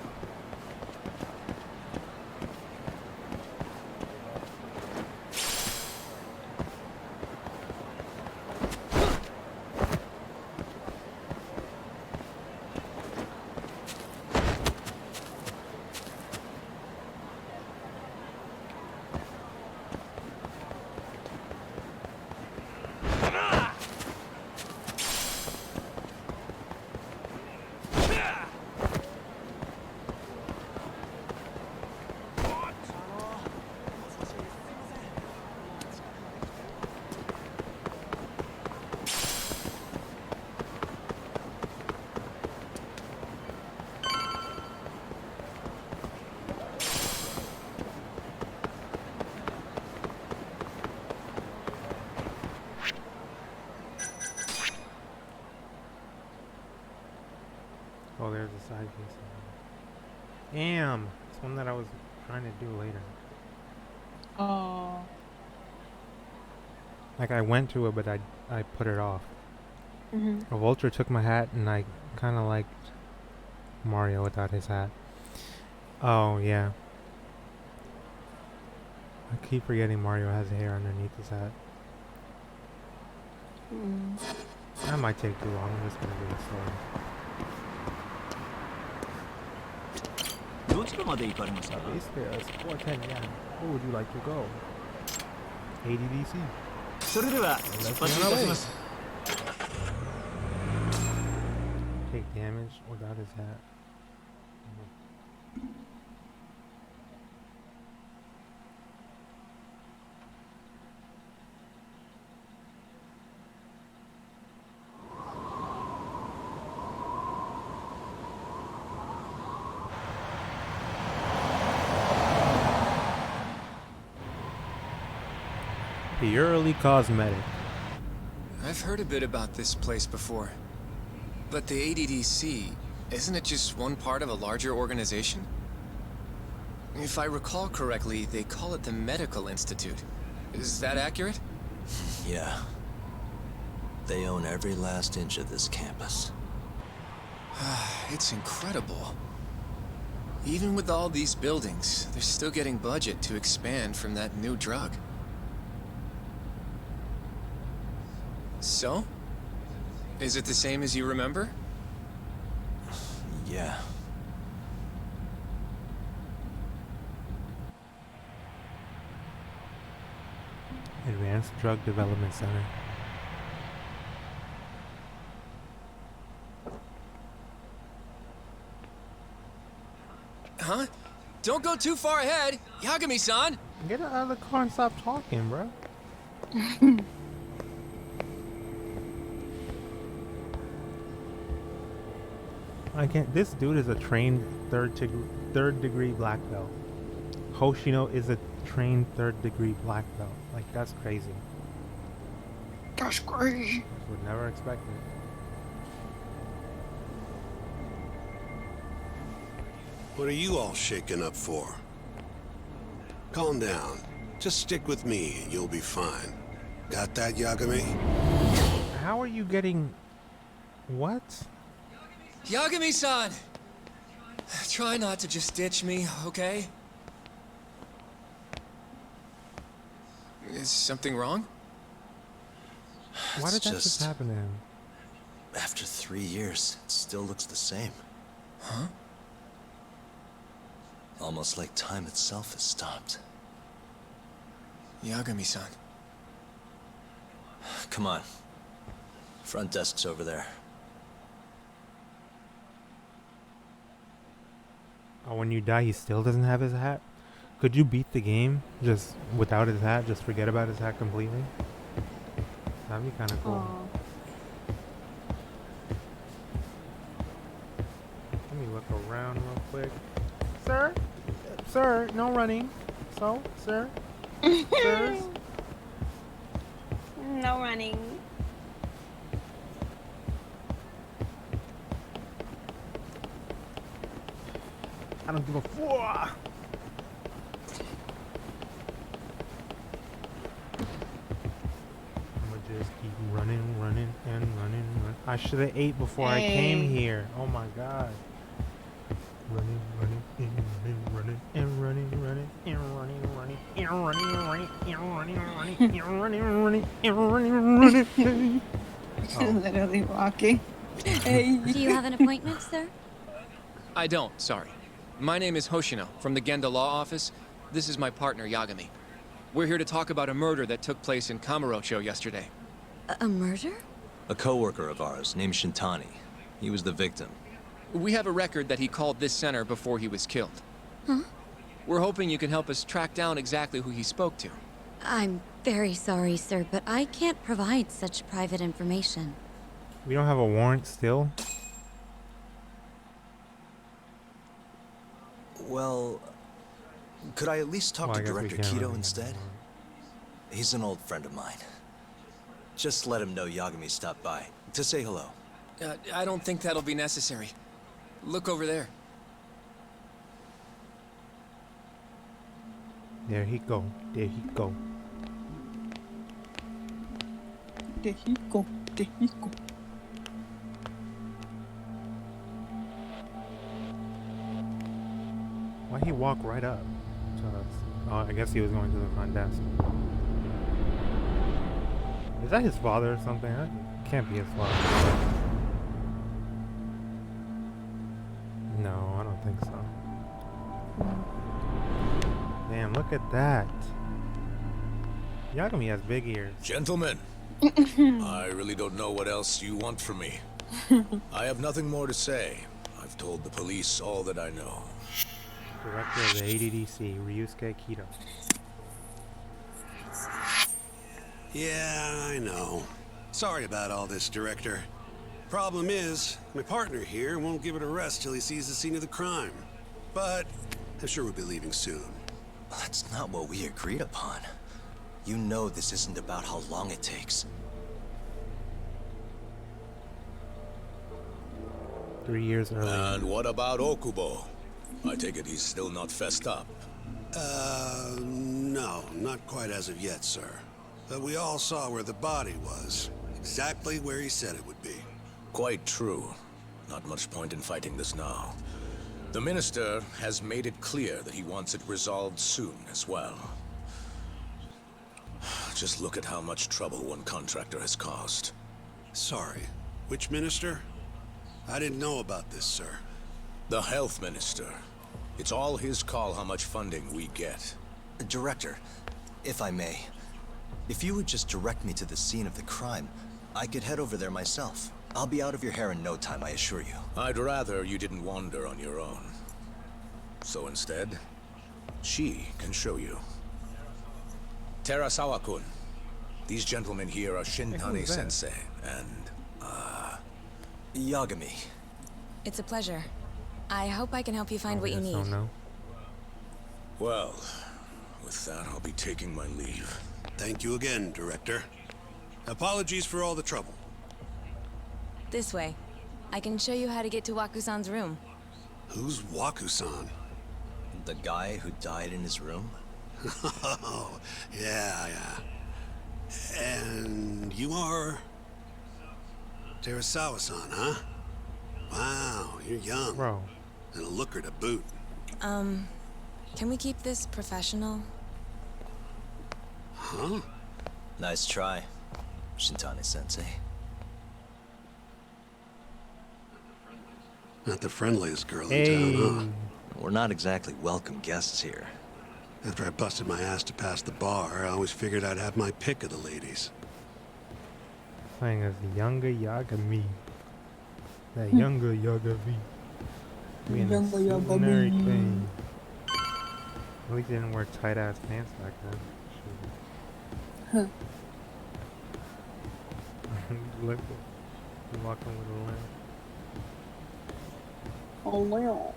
Oh, there's a side case. Damn, it's one that I was trying to do later. Oh. Like I went to it, but I put it off. Mm-hmm. A vulture took my hat, and I kind of liked Mario without his hat. Oh yeah. I keep forgetting Mario has hair underneath his hat. Mm. That might take too long. I'm just gonna do it slowly. どちらまで行かれますか? Base fare is 410 yen. Where would you like to go? ADDC. それでは出発いたします。 Take damage without his hat. Purely cosmetic. I've heard a bit about this place before. But the ADDC, isn't it just one part of a larger organization? If I recall correctly, they call it the Medical Institute. Is that accurate? Yeah. They own every last inch of this campus. It's incredible. Even with all these buildings, they're still getting budget to expand from that new drug. So? Is it the same as you remember? Yeah. Advanced Drug Development Center. Huh? Don't go too far ahead! Yagami-san! Get out of the car and stop talking, bro. I can't. This dude is a trained third degree black belt. Hoshino is a trained third degree black belt. Like, that's crazy. That's crazy. Would never expect it. What are you all shaken up for? Calm down. Just stick with me and you'll be fine. Got that, Yagami? How are you getting... What? Yagami-san! Try not to just ditch me, okay? Is something wrong? Why did that just happen to him? After 3 years, it still looks the same. Huh? Almost like time itself has stopped. Yagami-san. Come on. Front desk's over there. Oh, when you die, he still doesn't have his hat? Could you beat the game just without his hat? Just forget about his hat completely? That'd be kind of cool. Aww. Let me look around real quick. Sir? Sir, no running. So, sir? Sirs? No running. I don't give a fuck. I'ma just keep running and running. I should have ate before I came here. Oh my god. Running and running and running and running and running and running and running and running and running and running and running and running and running. Literally walking. Hey. Do you have an appointment, sir? I don't, sorry. My name is Hoshino, from the Genda Law Office. This is my partner, Yagami. We're here to talk about a murder that took place in Kamurocho yesterday. A murder? A coworker of ours named Shintani. He was the victim. We have a record that he called this center before he was killed. Huh? We're hoping you can help us track down exactly who he spoke to. I'm very sorry, sir, but I can't provide such private information. We don't have a warrant still? Well, could I at least talk Well, I to guess we Director can't Kido really instead? He's an old friend of mine. Just let him know Yagami stopped by to say hello. I don't think that'll be necessary. Look over there. There he go. There he go. There he go. There he go. Why'd he walk right up to us? Oh, I guess he was going to the front desk. Is that his father or something? That can't be his father. No, I don't think so. Damn, look at that. Yagami has big ears. Gentlemen, I really don't know what else you want from me. I have nothing more to say. I've told the police all that I know. Director of the ADDC, Ryusuke Kido. Yeah, I know. Sorry about all this, Director. Problem is, my partner here won't give it a rest till he sees the scene of the crime. But I'm sure we'll be leaving soon. That's not what we agreed upon. You know this isn't about how long it takes. 3 years earlier. And what about Okubo? I take it he's still not fessed up. No, not quite as of yet, sir. But we all saw where the body was. Exactly where he said it would be. Quite true. Not much point in fighting this now. The Minister has made it clear that he wants it resolved soon as well. Just look at how much trouble one contractor has caused. Sorry, which minister? I didn't know about this, sir. The Health Minister. It's all his call how much funding we get. Director, if I may, if you would just direct me to the scene of the crime, I could head over there myself. I'll be out of your hair in no time, I assure you. I'd rather you didn't wander on your own. So instead, she can show you. Terasawa-kun, these gentlemen here are Shintani-sensei and, Yagami. It's a pleasure. I hope I can help you find what you need. Well, with that, I'll be taking my leave. Thank you again, Director. Apologies for all the trouble. This way. I can show you how to get to Waku-san's room. Who's Waku-san? The guy who died in his room? Oh, yeah. And you are... Terasawa-san, huh? Wow, you're young. Bro. And a looker to boot. Can we keep this professional? Huh? Nice try, Shintani-sensei. Not the friendliest girl in town, huh? We're not exactly welcome guests here. After I busted my ass to pass the bar, I always figured I'd have my pick of the ladies. Playing as the younger Yagami. That younger Yagami. Being a suit and everything. At least they didn't wear tight ass pants back then. Huh. Look, walking with a limp. Oh, wow.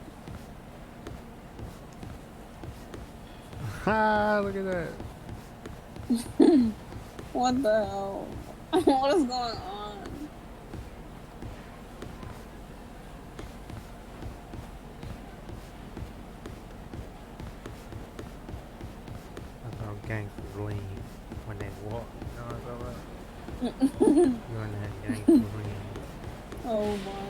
Ha! Look at that. What the hell? What is going on? gangsters lean when they walk. You know what I'm talking about? You on that gangster lean. Oh my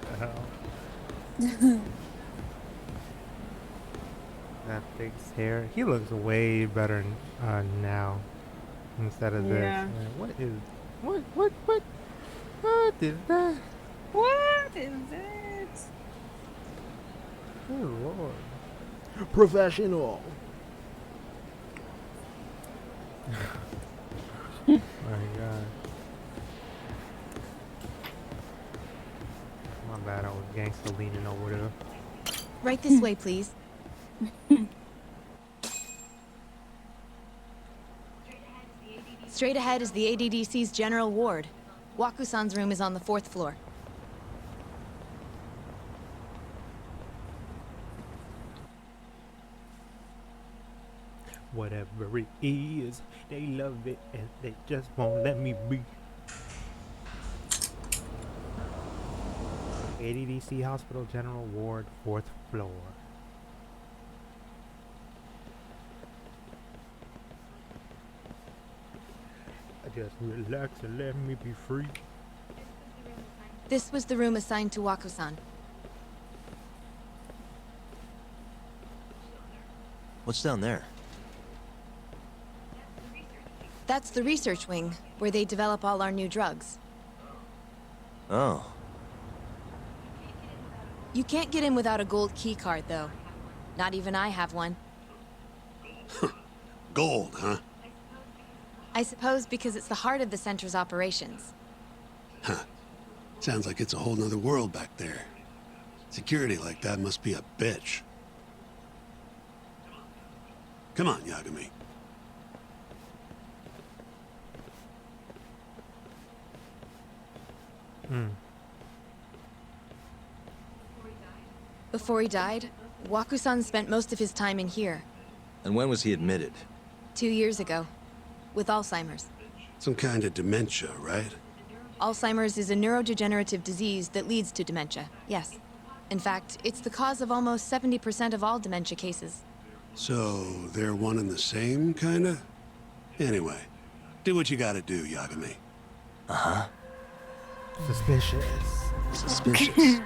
The hell? god. That fixed hair. He looks way better now instead of this. Yeah. What is? What is that? What is it? Good lord. Professional. My god. My bad, I was gangster leaning over there. Right this way, please. Straight ahead is the ADDC's general ward. Waku-san's room is on the 4th floor. Whatever it is, they love it and they just won't let me be. ADDC Hospital General Ward, 4th floor. Just relax and let me be free. This was the room assigned to Waku-san. What's down there? That's the research wing, where they develop all our new drugs. Oh. You can't get in without a gold key card, though. Not even I have one. Gold, huh? I suppose because it's the heart of the center's operations. Huh. Sounds like it's a whole nother world back there. Security like that must be a bitch. Come on, Yagami. Before he died, Waku-san spent most of his time in here. And when was he admitted? 2 years ago. With Alzheimer's. Some kind of dementia, right? Alzheimer's is a neurodegenerative disease that leads to dementia, yes. In fact, it's the cause of almost 70% of all dementia cases. So, they're one and the same, kinda? Anyway, do what you gotta do, Yagami. Uh-huh. Suspicious. Suspicious.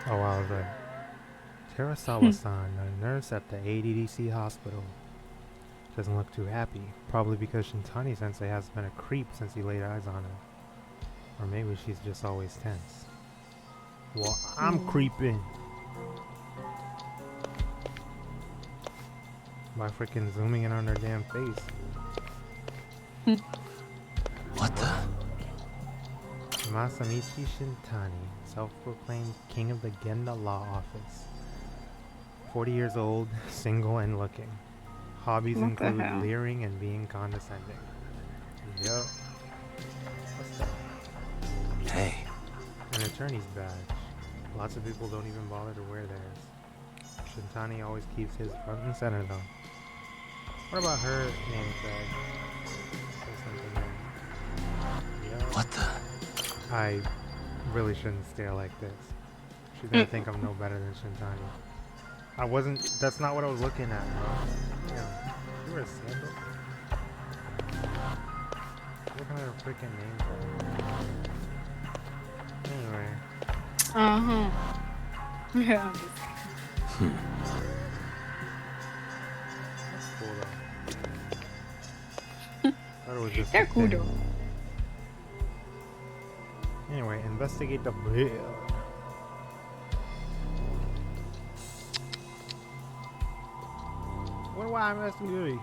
Oh, I was right. Terasawa-san, a nurse at the ADDC hospital. Doesn't look too happy. Probably because Shintani-sensei has been a creep since he laid eyes on her. Or maybe she's just always tense. Well, I'm creeping. By freaking zooming in on her damn face. What the? Masamichi Shintani, self-proclaimed king of the Genda Law Office. 40 years old, single and looking. Hobbies What the include hell? leering and being condescending. Yup. What's that? Hey. An attorney's badge. Lots of people don't even bother to wear theirs. Shintani always keeps his front and center though. What about her name tag? Say something there. Yup. What the? I really shouldn't stare like this. She's gonna think I'm no better than Shintani. I wasn't. That's not what I was looking at, bro. Yeah, you wear a sandal. Looking at her freaking name tag. Anyway. Yeah. That's cool though. Thought it was just They're a cool thing. though. Anyway, investigate the bill. What do I investigate?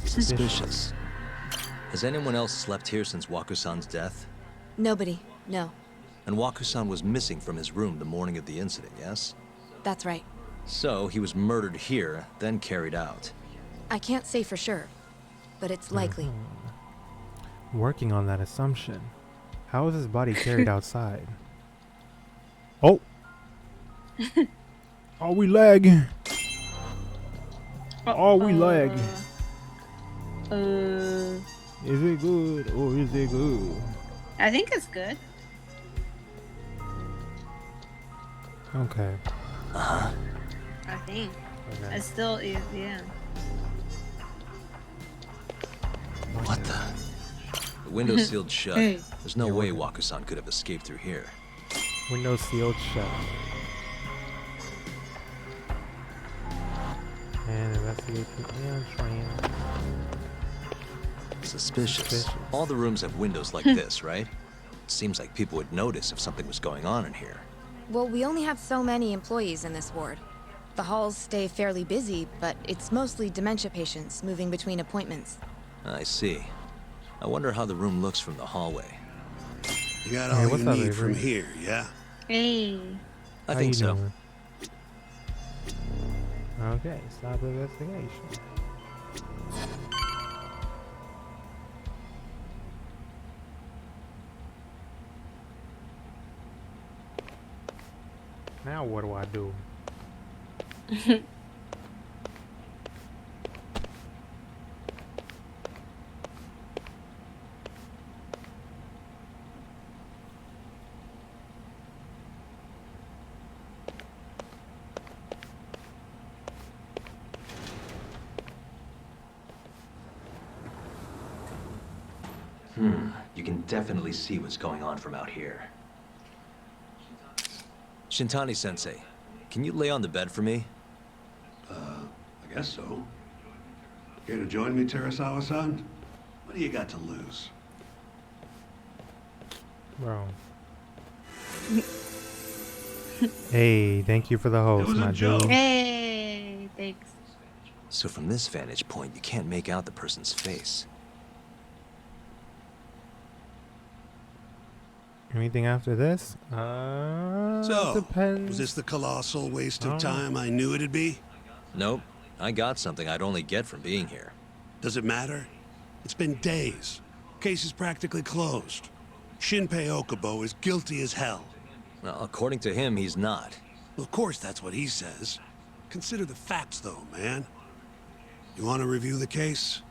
Suspicious. Has anyone else slept here since Waku-san's death? Nobody, no. And Waku-san was missing from his room the morning of the incident, yes? That's right. So, he was murdered here, then carried out. I can't say for sure, but it's likely. Working on that assumption. How was his body carried outside? Oh! Are we lagging? Are we lagging? Is it good or is it good? I think it's good. Okay. Uh-huh. I think. Okay. It still is, yeah. What the? The window's sealed shut. Hey. There's no way Waku-san could have escaped through here. Window sealed shut. And investigate the train. Suspicious. All the rooms have windows like this, right? It seems like people would notice if something was going on in here. Well, we only have so many employees in this ward. The halls stay fairly busy, but it's mostly dementia patients moving between appointments. I see. I wonder how the room looks from the hallway. You got all you need from here, yeah? Hey. I think so. Doing? Okay, stop investigation. Now what do I do? You can definitely see what's going on from out here. Shintani-sensei, can you lay on the bed for me? I guess so. Here to join me, Terasawa-san? What do you got to lose? Bro. Hey, thank you for the host, my dude. Hey, thanks. So from this vantage point, you can't make out the person's face. Anything after this? So, depends. was this the colossal waste of time I knew it'd be? Nope. I got something I'd only get from being here. Does it matter? It's been days. Case is practically closed. Shinpei Okubo is guilty as hell. Well, according to him, he's not. Well, of course that's what he says. Consider the facts, though, man. You want to review the case?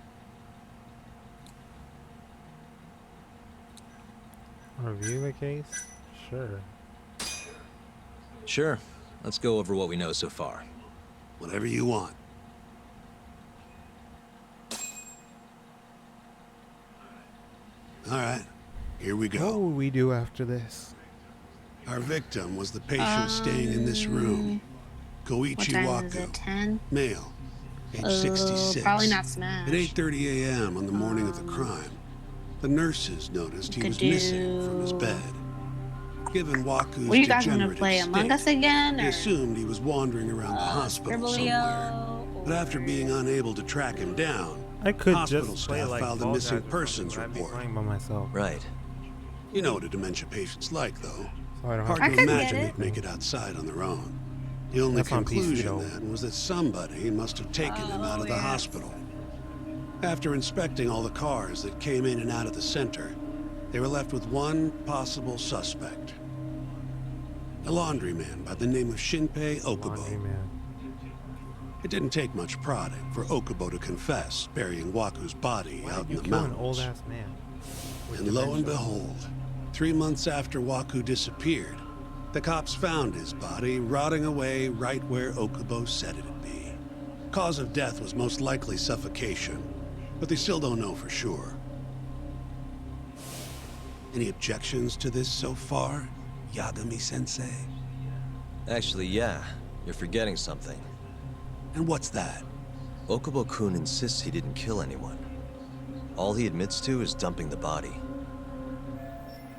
Review the case? Sure. Sure. Let's go over what we know so far. Whatever you want. All right, here we go. What will we do after this? Our victim was the patient staying in this room. Koichi What time Waku. is it? 10? Male. Age 66. Probably not Smash. At 8:30 a.m. on the morning of the crime, the nurses noticed he was missing from his bed. Given Waku's What are you guys gonna degenerative play, Among state, Us again? they Or assumed he was wandering around the hospital somewhere. But after being unable to track him down, I could hospital just play staff like filed a Fall missing Guys or persons something, but I'd be report. playing by myself. Right. You know what a dementia patient's like, though. So I don't Hard have to I could get imagine it. they'd make it outside on their own. The only That's on PC, conclusion though. then was that somebody must have taken him out of the yeah. hospital. After inspecting all the cars that came in and out of the center, they were left with one possible suspect. A laundryman by the name of Shinpei Okubo. Laundryman. It didn't take much prodding for Okubo to confess burying Waku's body Why out did in you the kill an mountains. old ass man? with And lo and dementia? behold, 3 months after Waku disappeared, the cops found his body rotting away right where Okubo said it'd be. Cause of death was most likely suffocation, but they still don't know for sure. Any objections to this so far, Yagami-sensei? Actually, yeah. You're forgetting something. And what's that? Okubo-kun insists he didn't kill anyone. All he admits to is dumping the body.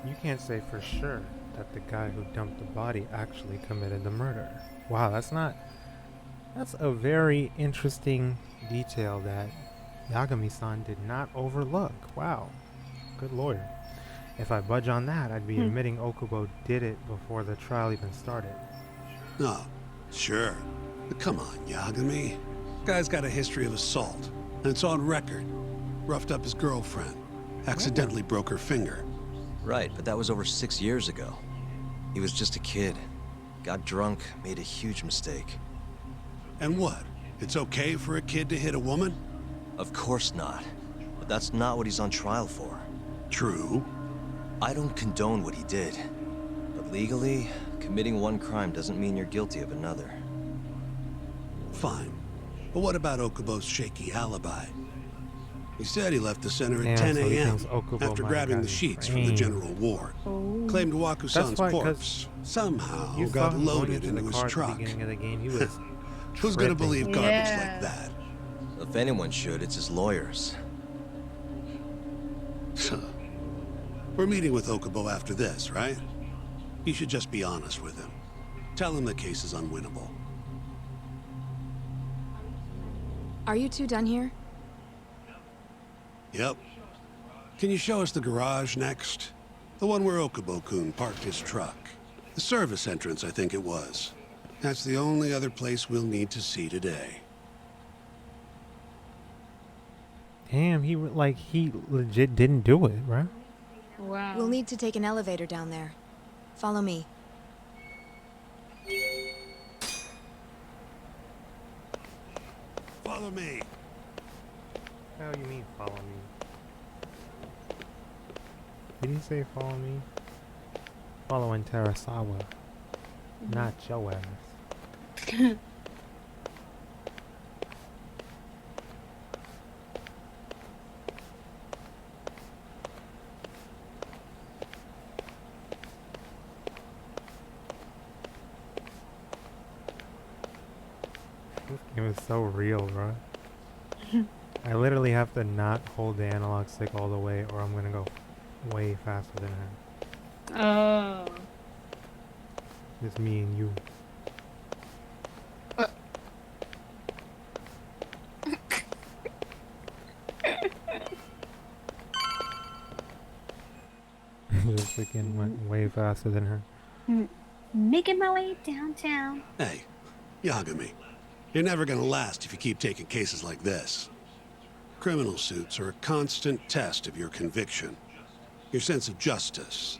You can't say for sure that the guy who dumped the body actually committed the murder. Wow, that's a very interesting detail that Yagami-san did not overlook. Wow, good lawyer. If I budge on that, I'd be admitting Okubo did it before the trial even started. No, sure. But come on, Yagami. Guy's got a history of assault, and it's on record. Roughed up his girlfriend. Accidentally broke her finger. Right, but that was over 6 years ago. He was just a kid. Got drunk, made a huge mistake. And what? It's okay for a kid to hit a woman? Of course not. But that's not what he's on trial for. True. I don't condone what he did. But legally, committing one crime doesn't mean you're guilty of another. Fine. But what about Okubo's shaky alibi? He said he left the center at Yeah, 10 so he a.m. thinks Okubo after might have grabbing the gotten sheets from the framed. general ward. Claimed Waku-san's why, 'cause corpse somehow You saw got him going loaded into the into his car at the truck. beginning of the game. He was Who's gonna tripping. believe garbage like that? If anyone should, it's his lawyers. We're meeting with Okubo after this, right? You should just be honest with him. Tell him the case is unwinnable. Are you two done here? Yep. Can you show us the garage next? The one where Okubo-kun parked his truck. The service entrance, I think it was. That's the only other place we'll need to see today. Damn, he legit didn't do it, right? Wow. We'll need to take an elevator down there. Follow me. Follow me. What do you mean, follow me? Did he say follow me? Following Terasawa, not your ass. This game is so real, bro. I literally have to not hold the analog stick all the way or I'm gonna go way faster than her. Oh. Just me and you. Just freaking went way faster than her. Making my way downtown. Hey, Yagami. You're never gonna last if you keep taking cases like this. Criminal suits are a constant test of your conviction, your sense of justice.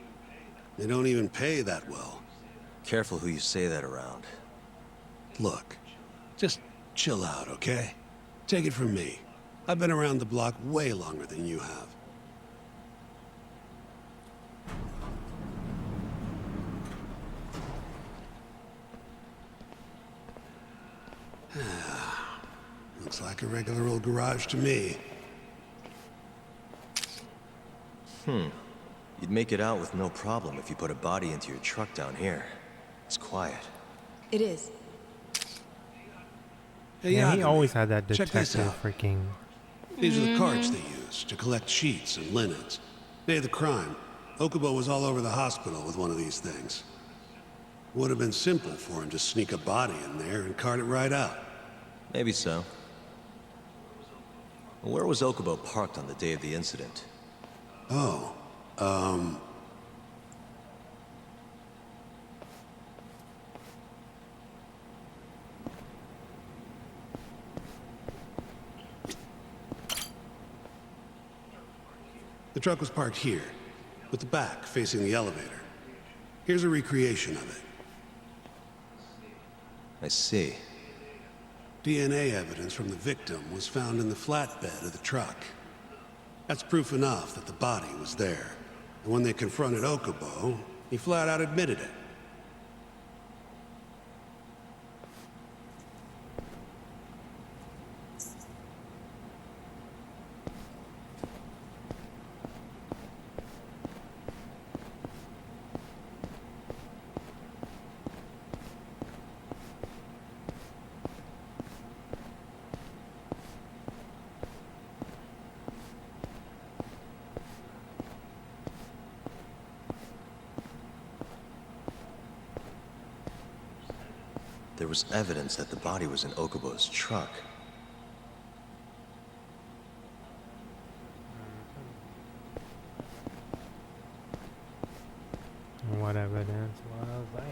They don't even pay that well. Careful who you say that around. Look, just chill out, okay? Take it from me. I've been around the block way longer than you have. Looks like a regular old garage to me. You'd make it out with no problem if you put a body into your truck down here. It's quiet. It is. Hey, Yeah, he Yagami, always had that check this detective out. freaking. These are the carts they use to collect sheets and linens. Day of the crime, Okubo was all over the hospital with one of these things. Would have been simple for him to sneak a body in there and cart it right out. Maybe so. Where was Okubo parked on the day of the incident? Oh, the truck was parked here, with the back facing the elevator. Here's a recreation of it. I see. DNA evidence from the victim was found in the flatbed of the truck. That's proof enough that the body was there. And when they confronted Okubo, he flat out admitted it. There was evidence that the body was in Okubo's truck. What evidence was that?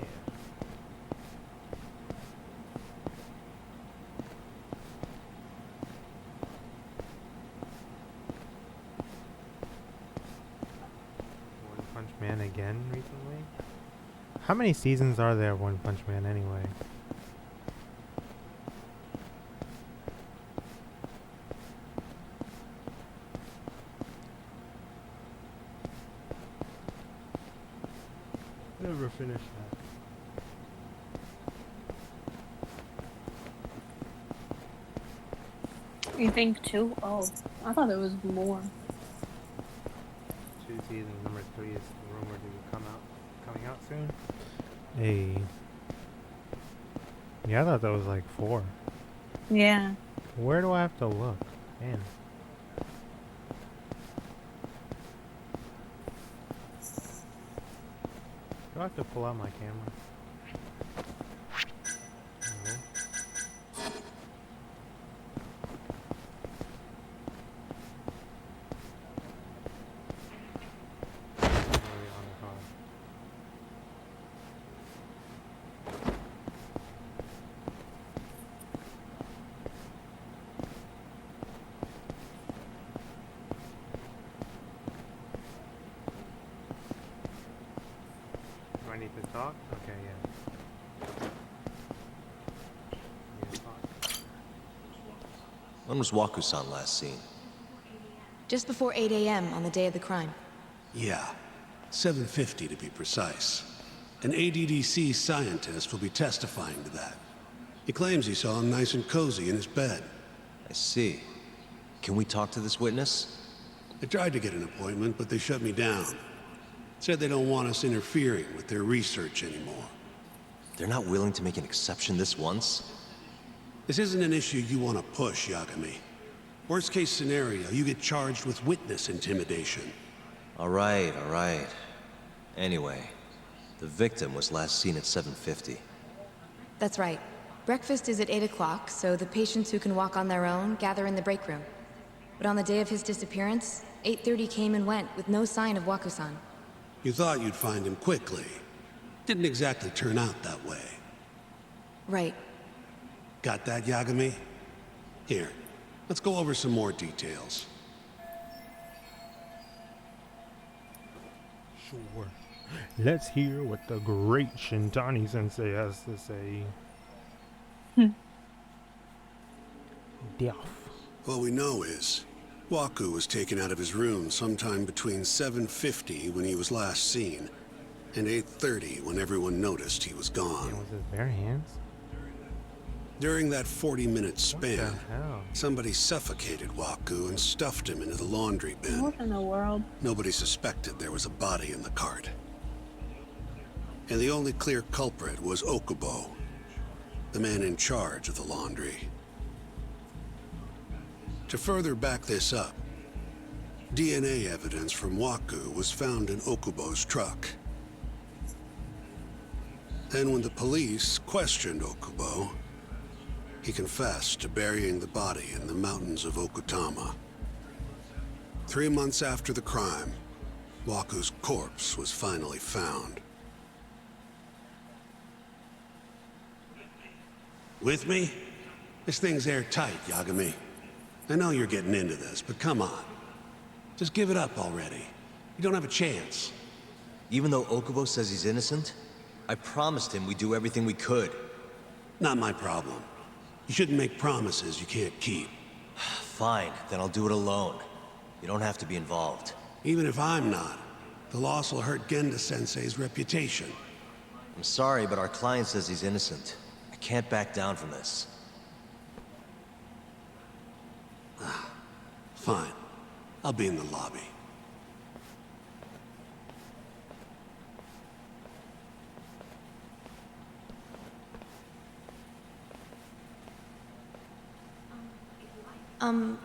One Punch Man again recently? How many seasons are there of One Punch Man anyway? Never finished that. You think two? Oh, I thought there was more. 2 seasons, number 3 is rumored to coming out soon. Hey. Yeah, I thought that was like 4. Yeah. Where do I have to look? Man. Do I have to pull out my camera? No. Do I need to talk? Okay, yeah. When was Waku-san last seen? Just before 8 a.m. on the day of the crime. Yeah, 7:50 to be precise. An ADDC scientist will be testifying to that. He claims he saw him nice and cozy in his bed. I see. Can we talk to this witness? I tried to get an appointment, but they shut me down. Said they don't want us interfering with their research anymore. They're not willing to make an exception this once? This isn't an issue you want to push, Yagami. Worst case scenario, you get charged with witness intimidation. All right. Anyway, the victim was last seen at 7:50. That's right. Breakfast is at 8 o'clock, so the patients who can walk on their own gather in the break room. But on the day of his disappearance, 8:30 came and went with no sign of Waku-san. You thought you'd find him quickly. Didn't exactly turn out that way. Right. Got that, Yagami? Here, let's go over some more details. Sure. Let's hear what the great Shintani-sensei has to say. Deaf. What we know is, Waku was taken out of his room sometime between 7:50 when he was last seen, and 8:30 when everyone noticed he was gone. And with his bare hands? During that 40-minute span, What the hell? somebody suffocated Waku and stuffed him into the laundry bin. What in the world? Nobody suspected there was a body in the cart. And the only clear culprit was Okubo, the man in charge of the laundry. To further back this up, DNA evidence from Waku was found in Okubo's truck. Then when the police questioned Okubo, he confessed to burying the body in the mountains of Okutama. 3 months after the crime, Waku's corpse was finally found. With me? This thing's airtight, Yagami. I know you're getting into this, but come on. Just give it up already. You don't have a chance. Even though Okubo says he's innocent, I promised him we'd do everything we could. Not my problem. You shouldn't make promises you can't keep. Fine, then I'll do it alone. You don't have to be involved. Even if I'm not, the loss will hurt Genda-sensei's reputation. I'm sorry, but our client says he's innocent. I can't back down from this. Fine. I'll be in the lobby.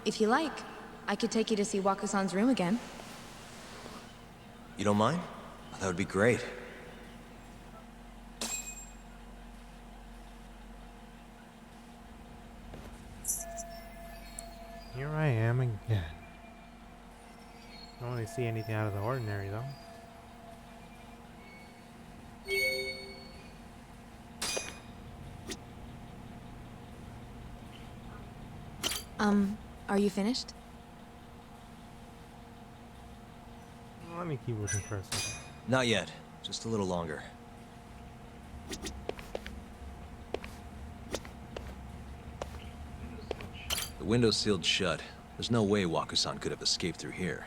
If you like, I could take you to see Waku-san's room again. You don't mind? That would be great. Here I am again. I don't really see anything out of the ordinary, though. Are you finished? Let me keep looking for a second. Not yet. Just a little longer. The window's sealed shut. There's no way Waku-san could have escaped through here.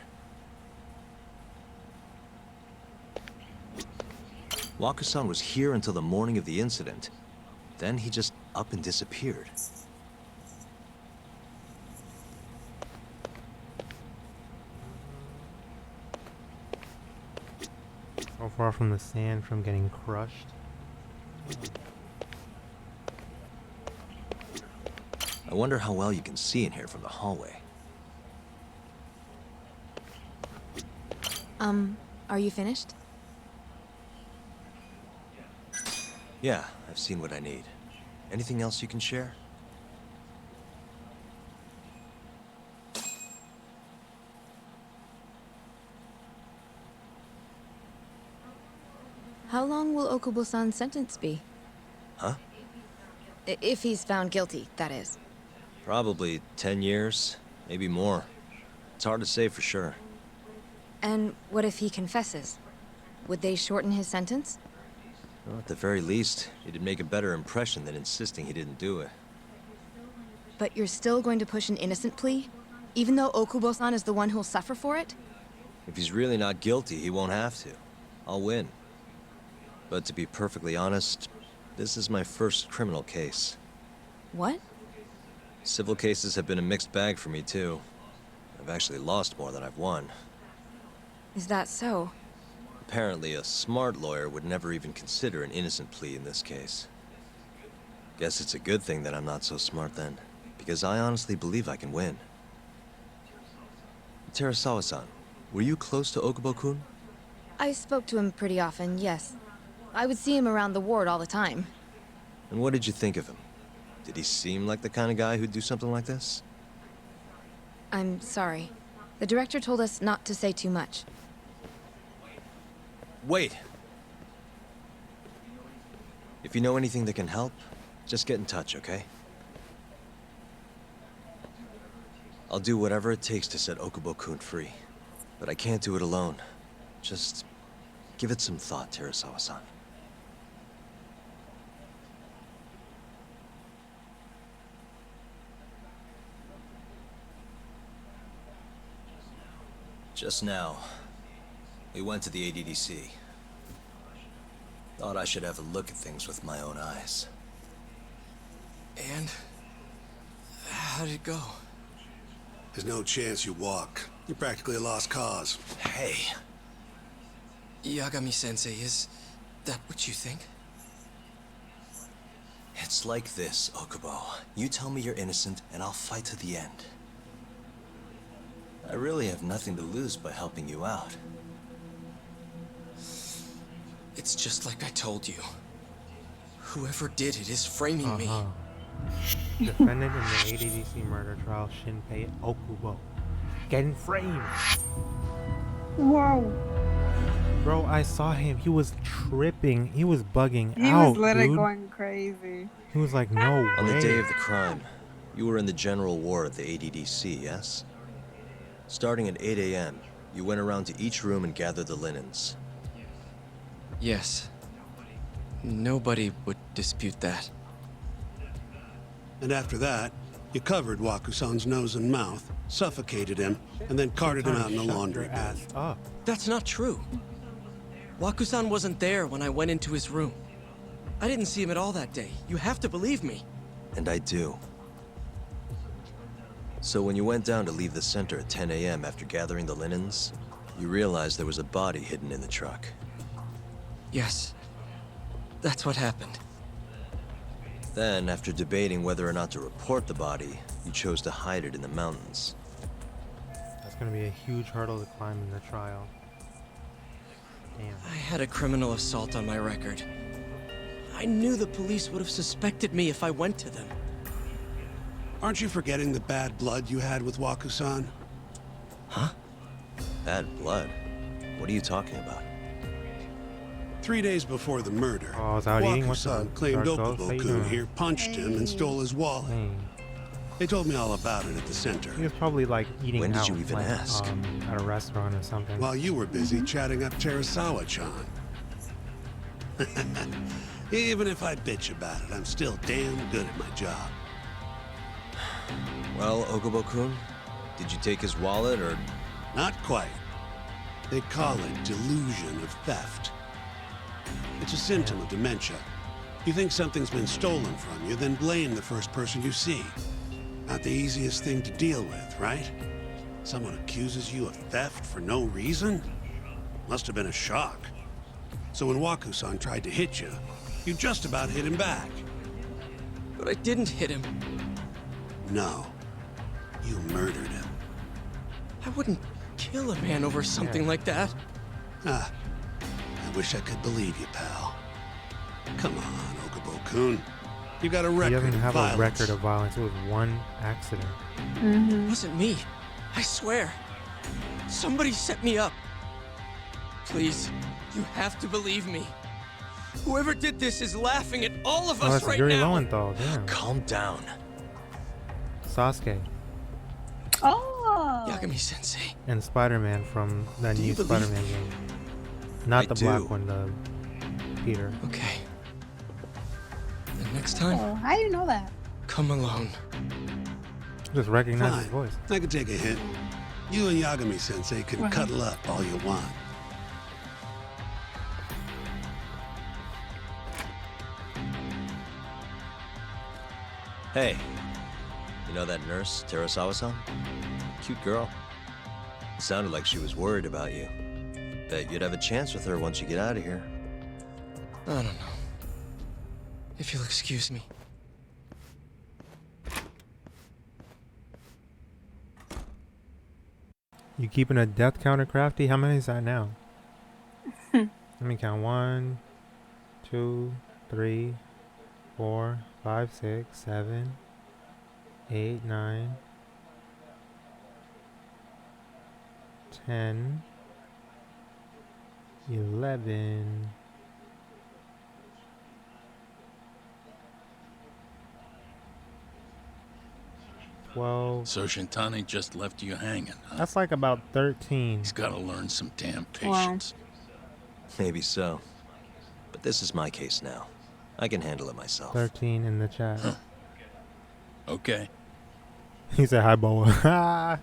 Waku-san was here until the morning of the incident. Then he just up and disappeared. So far from the sand from getting crushed. I wonder how well you can see in here from the hallway. Are you finished? Yeah, I've seen what I need. Anything else you can share? How long will Okubo-san's sentence be? Huh? If he's found guilty, that is. Probably 10 years, maybe more. It's hard to say for sure. And what if he confesses? Would they shorten his sentence? Well, at the very least, it'd make a better impression than insisting he didn't do it. But you're still going to push an innocent plea? Even though Okubo-san is the one who'll suffer for it? If he's really not guilty, he won't have to. I'll win. But to be perfectly honest, this is my first criminal case. What? Civil cases have been a mixed bag for me, too. I've actually lost more than I've won. Is that so? Apparently, a smart lawyer would never even consider an innocent plea in this case. Guess it's a good thing that I'm not so smart then, because I honestly believe I can win. Terasawa-san, were you close to Okubo-kun? I spoke to him pretty often, yes. I would see him around the ward all the time. And what did you think of him? Did he seem like the kind of guy who'd do something like this? I'm sorry. The director told us not to say too much. Wait! If you know anything that can help, just get in touch, okay? I'll do whatever it takes to set Okubo-kun free. But I can't do it alone. Just give it some thought, Terasawa-san. Just now, we went to the ADDC. Thought I should have a look at things with my own eyes. And? How did it go? There's no chance you walk. You're practically a lost cause. Hey. Yagami-sensei, is that what you think? It's like this, Okubo. You tell me you're innocent, and I'll fight to the end. I really have nothing to lose by helping you out. It's just like I told you. Whoever did it is framing me. Defendant in the ADDC murder trial, Shinpei Okubo. Getting framed. Whoa. Bro, I saw him. He was tripping. He was bugging He out, was literally dude. going crazy. He was like, no way. On the day of the crime, you were in the general ward at the ADDC, yes? Starting at 8 a.m., you went around to each room and gathered the linens. Yes. Nobody would dispute that. And after that, you covered Waku-san's nose and mouth, suffocated him, and then carted him out in the laundry bin. That's not true. Waku-san wasn't there when I went into his room. I didn't see him at all that day. You have to believe me. And I do. So when you went down to leave the center at 10 a.m. after gathering the linens, you realized there was a body hidden in the truck. Yes. That's what happened. Then, after debating whether or not to report the body, you chose to hide it in the mountains. That's gonna be a huge hurdle to climb in the trial. Damn. I had a criminal assault on my record. I knew the police would have suspected me if I went to them. Aren't you forgetting the bad blood you had with Waku-san? Huh? Bad blood? What are you talking about? 3 days before the murder, Oh, I was out eating. What's Waku-san up? claimed Dark Ghost? How you Okubo-kun doing? here punched him and stole his wallet. Hey. They told me all about it at the center. He was probably like eating When did out, you even like, ask? At a restaurant or something. While you were busy chatting up Terasawa-chan. Even if I bitch about it, I'm still damn good at my job. Well, Okubo-kun, did you take his wallet, or...? Not quite. They call it delusion of theft. It's a symptom of dementia. You think something's been stolen from you, then blame the first person you see. Not the easiest thing to deal with, right? Someone accuses you of theft for no reason? Must have been a shock. So when Waku-san tried to hit you, you just about hit him back. But I didn't hit him. No. You murdered him. I wouldn't kill a man over something like that. Ah. I wish I could believe you, pal. Come on, Okubo-kun. You got a record He doesn't of have violence. a record of violence. It was one accident. It wasn't me. I swear. Somebody set me up. Please, you have to believe me. Whoever did this is laughing at all of Oh, us that's right Yuri now. Lowenthal. Damn. Calm down. Sasuke Oh. Yagami-sensei. and Spider-Man from that Do new you believe Spider-Man me? game. Not I the do. black one, the Peter. Okay. The next time, Oh, how do you know that? come alone. Just recognize his Fine. voice. I can take a hint. You and Yagami-sensei can Right. cuddle up all you want. Hey, you know that nurse, Terasawa-san? Cute girl. Sounded like she was worried about you. Bet you'd have a chance with her once you get out of here. I don't know. If you'll excuse me. You keeping a death counter, Crafty? How many is that now? Let me count. 1, 2, 3, 4, 5, 6, 7, 8, 9, 10, 11. 12. So Shintani just left you hanging, huh? That's like about 13. He's got to learn some damn Wow. patience. Maybe so. But this is my case now. I can handle it myself. 13 in the chat. Huh. Okay. He said hi, Boa.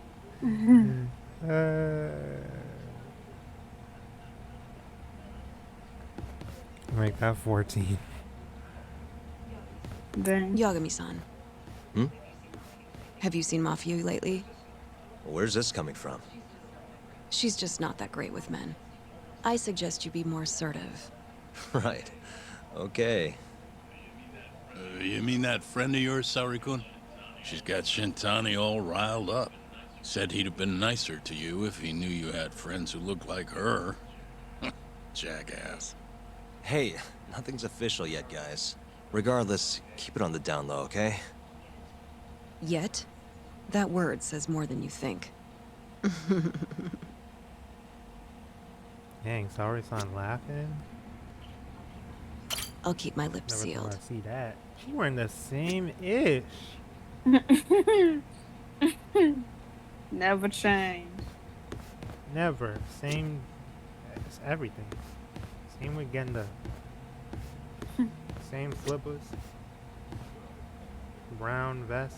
Make that 14. Dang. Yagami-san. Hmm? Have you seen Mafia lately? Where's this coming from? She's just not that great with men. I suggest you be more assertive. Right. Okay. You mean that friend of yours, Saori-kun? She's got Shintani all riled up. Said he'd have been nicer to you if he knew you had friends who looked like her. Jackass. Hey, nothing's official yet, guys. Regardless, keep it on the down low, okay? Yet? That word says more than you think. Dang, sorry-san laughing. I'll keep my lips Never sealed. thought I'd see that. She wearing the same ish. Never change. Never. Same. It's everything. Same with Genda. Same slippers. Brown vest.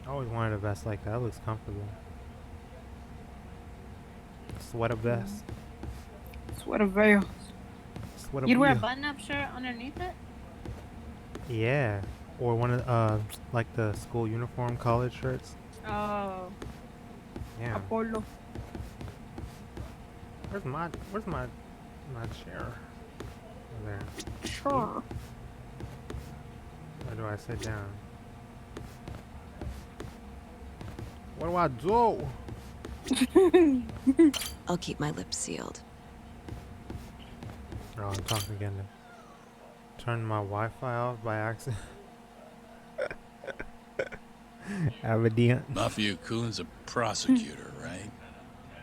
I always wanted a vest like that. It looks comfortable. Sweater vest. Sweater veil. Sweater You'd wear a veil. button-up shirt underneath it? Yeah. Or one of like the school uniform college shirts. Oh. Yeah. Apollo. Where's my chair? Over there. Sure. Where do I sit down? What do I do? I'll keep my lips sealed. Oh, I'm talking again. Turn my Wi-Fi off by accident. Evident. Mafia-kun's a prosecutor, right?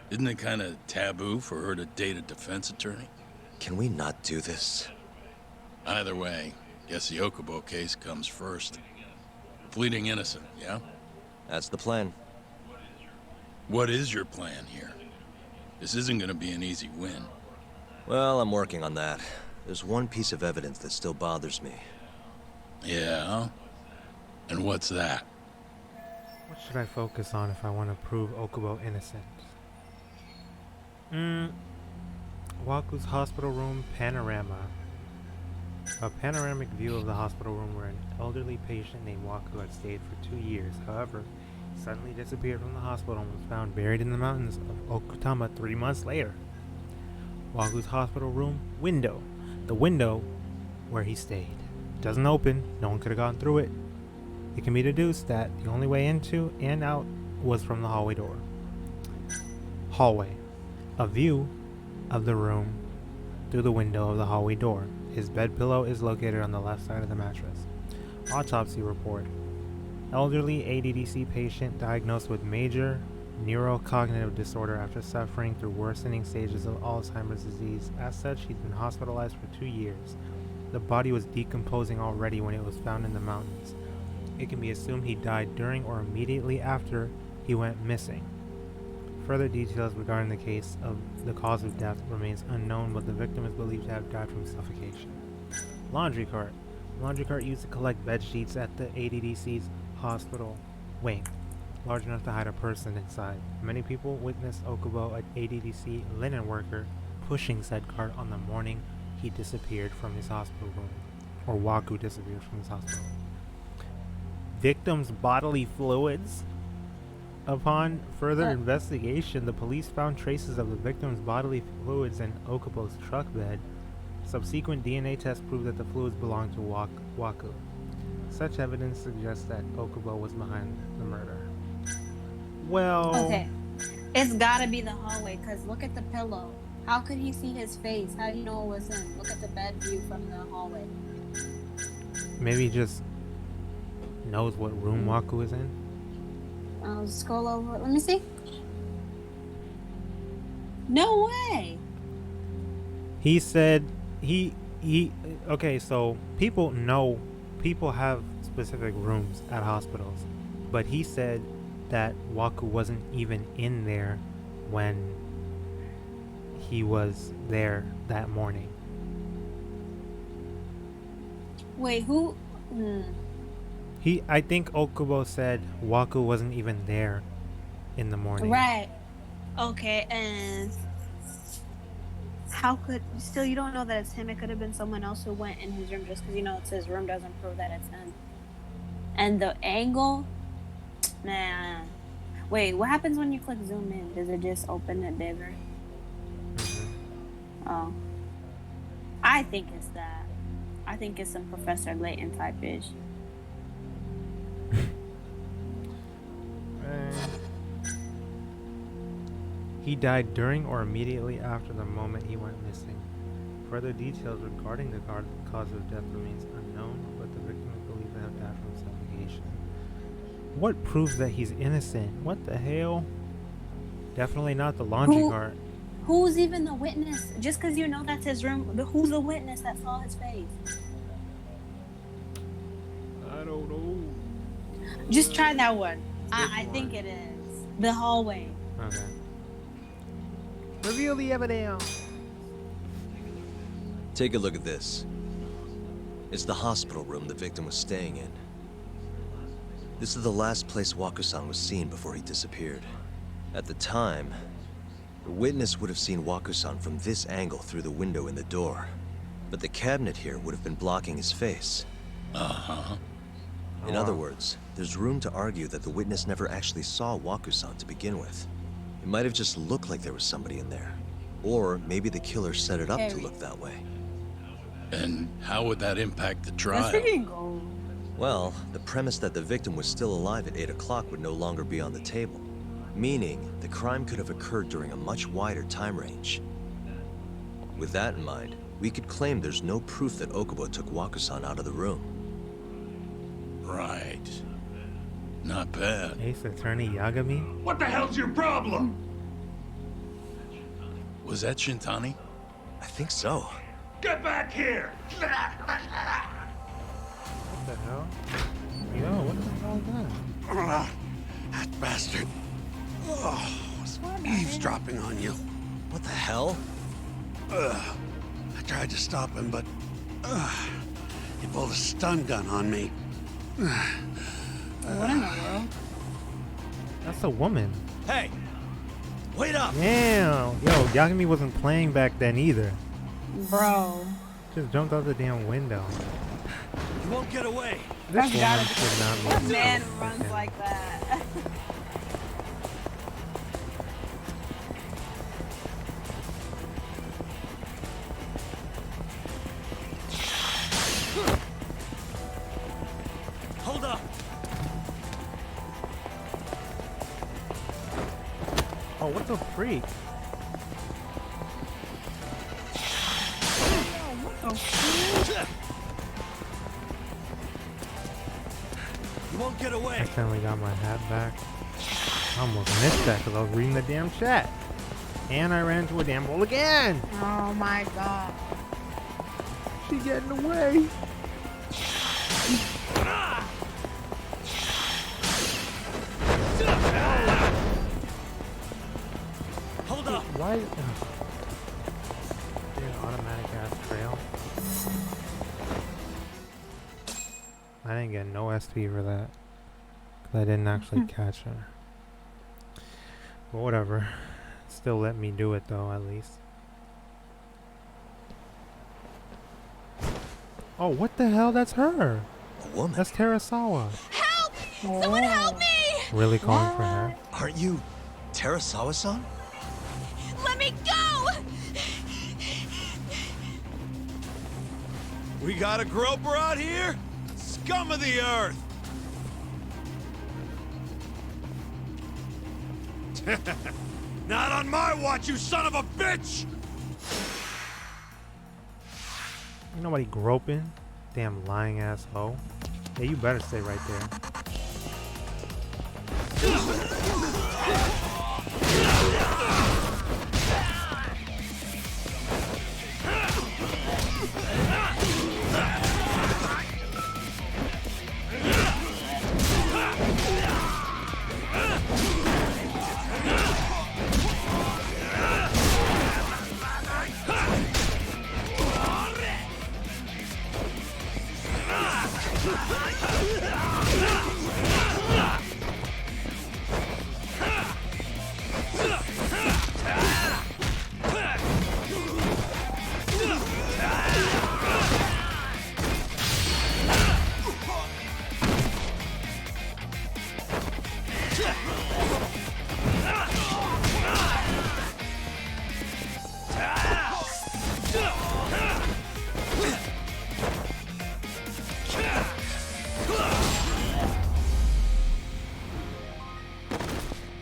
Isn't it kind of taboo for her to date a defense attorney? Can we not do this? Either way, guess the Okubo case comes first. Pleading innocent, yeah? That's the plan. What is your plan here? This isn't gonna be an easy win. Well, I'm working on that. There's one piece of evidence that still bothers me. Yeah? And what's that? What should I focus on if I want to prove Okubo innocent? Waku's hospital room panorama. A panoramic view of the hospital room where an elderly patient named Waku had stayed for 2 years. However, he suddenly disappeared from the hospital and was found buried in the mountains of Okutama 3 months later. Waku's hospital room window. The window where he stayed. Doesn't open. No one could have gone through it. It can be deduced that the only way into and out was from the hallway door. Hallway. A view of the room through the window of the hallway door. His bed pillow is located on the left side of the mattress. Autopsy report. Elderly ADDC patient diagnosed with major neurocognitive disorder after suffering through worsening stages of Alzheimer's disease. As such, he's been hospitalized for 2 years. The body was decomposing already when it was found in the mountains. It can be assumed he died during or immediately after he went missing. Further details regarding the case of the cause of death remains unknown, but the victim is believed to have died from suffocation. Laundry cart. Laundry cart used to collect bed sheets at the ADDC's hospital wing, large enough to hide a person inside. Many people witnessed Okubo, an ADDC linen worker, pushing said cart on the morning he disappeared from his hospital room, or Waku disappeared from his hospital. Victim's bodily fluids. Upon further investigation, the police found traces of the victim's bodily fluids in Okubo's truck bed. Subsequent DNA tests proved that the fluids belonged to Waku. Such evidence suggests that Okubo was behind the murder. Well... Okay. It's gotta be the hallway, because look at the pillow. How could he see his face? How do you know it was him? Look at the bed view from the hallway. Maybe he just knows what room Waku is in. I'll scroll over. Let me see. No way. He said okay, so people have specific rooms at hospitals, but he said that Waku wasn't even in there when he was there that morning. Wait, who? I think Okubo said Waku wasn't even there in the morning. Right. Okay, and how could... Still, you don't know that it's him. It could have been someone else who went in his room, just because, you know, it's his room doesn't prove that it's him. And the angle... Man. Wait, what happens when you click zoom in? Does it just open it bigger? Oh. I think it's that. I think it's some Professor Layton type ish. He died during or immediately after the moment he went missing. Further details regarding the cause of death remains unknown, but the victim is believed to have died from suffocation. What proves that he's innocent? What the hell? Definitely not the laundry cart. Who's even the witness? Just because you know that's his room, who's the witness that saw his face? I don't know. Just try that one. I think it is. The hallway. Okay. Reveal the evidence. Take a look at this. It's the hospital room the victim was staying in. This is the last place Waku-san was seen before he disappeared. At the time, the witness would have seen Waku-san from this angle through the window in the door. But the cabinet here would have been blocking his face. Uh-huh. In other words, there's room to argue that the witness never actually saw Waku-san to begin with. It might have just looked like there was somebody in there. Or maybe the killer set it up to look that way. And how would that impact the trial? Well, the premise that the victim was still alive at 8 o'clock would no longer be on the table. Meaning, the crime could have occurred during a much wider time range. With that in mind, we could claim there's no proof that Okubo took Waku-san out of the room. Right. Not bad. Ace Attorney Yagami? What the hell's your problem? Was that Shintani? I think so. Get back here! What the hell? Yo, what the hell is that? That bastard. Oh, eavesdropping on you. What the hell? I tried to stop him, but he pulled a stun gun on me. What in the world? That's a woman. Hey! Wait up! Damn! Yo, Yagami wasn't playing back then either. Bro. Just jumped out the damn window. You won't get away! This That's gotta woman be should not what be man so runs freaking- like that. Hold up! Oh, what the freak? You won't get away! I finally got my hat back. I almost missed that because I was reading the damn chat. And I ran into a damn bull again! Oh my god. She getting away! Hold up! Why? An automatic ass trail. I didn't get no SP for that. Because I didn't actually catch her. But whatever. Still let me do it though, at least. Oh, what the hell? That's her. A woman? That's Terasawa. Help! Someone help me! Really calling for her? Aren't you Terasawa-san? Let me go! We got a groper out here? Scum of the earth! Not on my watch, you son of a bitch! Ain't nobody groping. Damn lying ass hoe. Yeah, you better stay right there.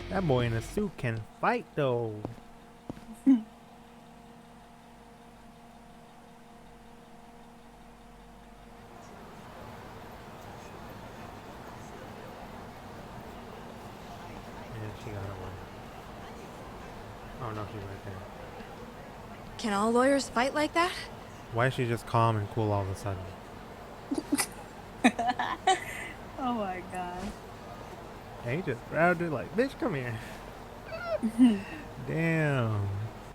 That boy in a suit can fight though. Yeah, she got away. Oh no, she's right there. Can all lawyers fight like that? Why is she just calm and cool all of a sudden? Oh my god. And he just grabbed her like, bitch, come here. Damn.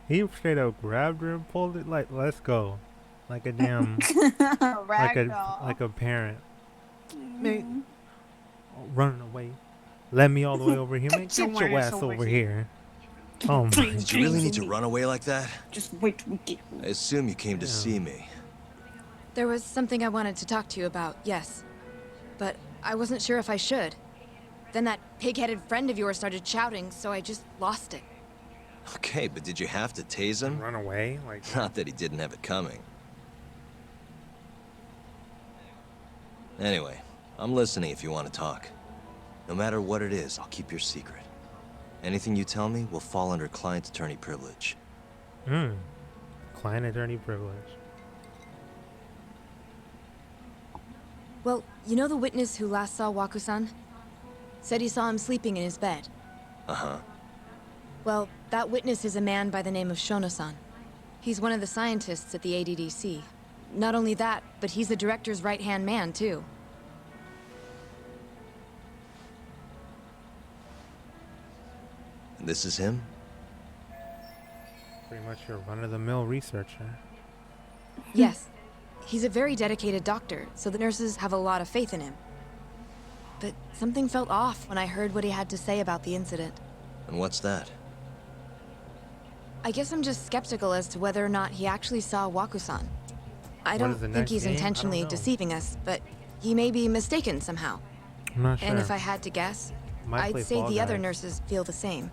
He straight up grabbed her and pulled it like, let's go. Like a damn, like a parent. Mate, running away. Let me all the way over here. Mate, get your ass over here. Oh my. Did you really need to run away like that? Just wait till we get. I assume you came to see me. There was something I wanted to talk to you about, yes. But I wasn't sure if I should. Then that pig-headed friend of yours started shouting, so I just lost it. Okay, but did you have to tase him? Run away? Like Not that he didn't have it coming. Anyway, I'm listening if you want to talk. No matter what it is, I'll keep your secret. Anything you tell me will fall under client attorney privilege. Client attorney privilege. Well, you know the witness who last saw Waku-san? Said he saw him sleeping in his bed. Uh-huh. Well, that witness is a man by the name of Shono-san. He's one of the scientists at the ADDC. Not only that, but he's the director's right-hand man, too. And this is him? Pretty much your run-of-the-mill researcher. Yes. He's a very dedicated doctor, so the nurses have a lot of faith in him. But something felt off when I heard what he had to say about the incident. And what's that? I guess I'm just skeptical as to whether or not he actually saw Wakusan. I What don't is the think next he's game? I don't intentionally know. deceiving us, but he may be mistaken somehow. I'm not sure. And if I had to guess, Might play I'd say Fall the other Guys. nurses feel the same.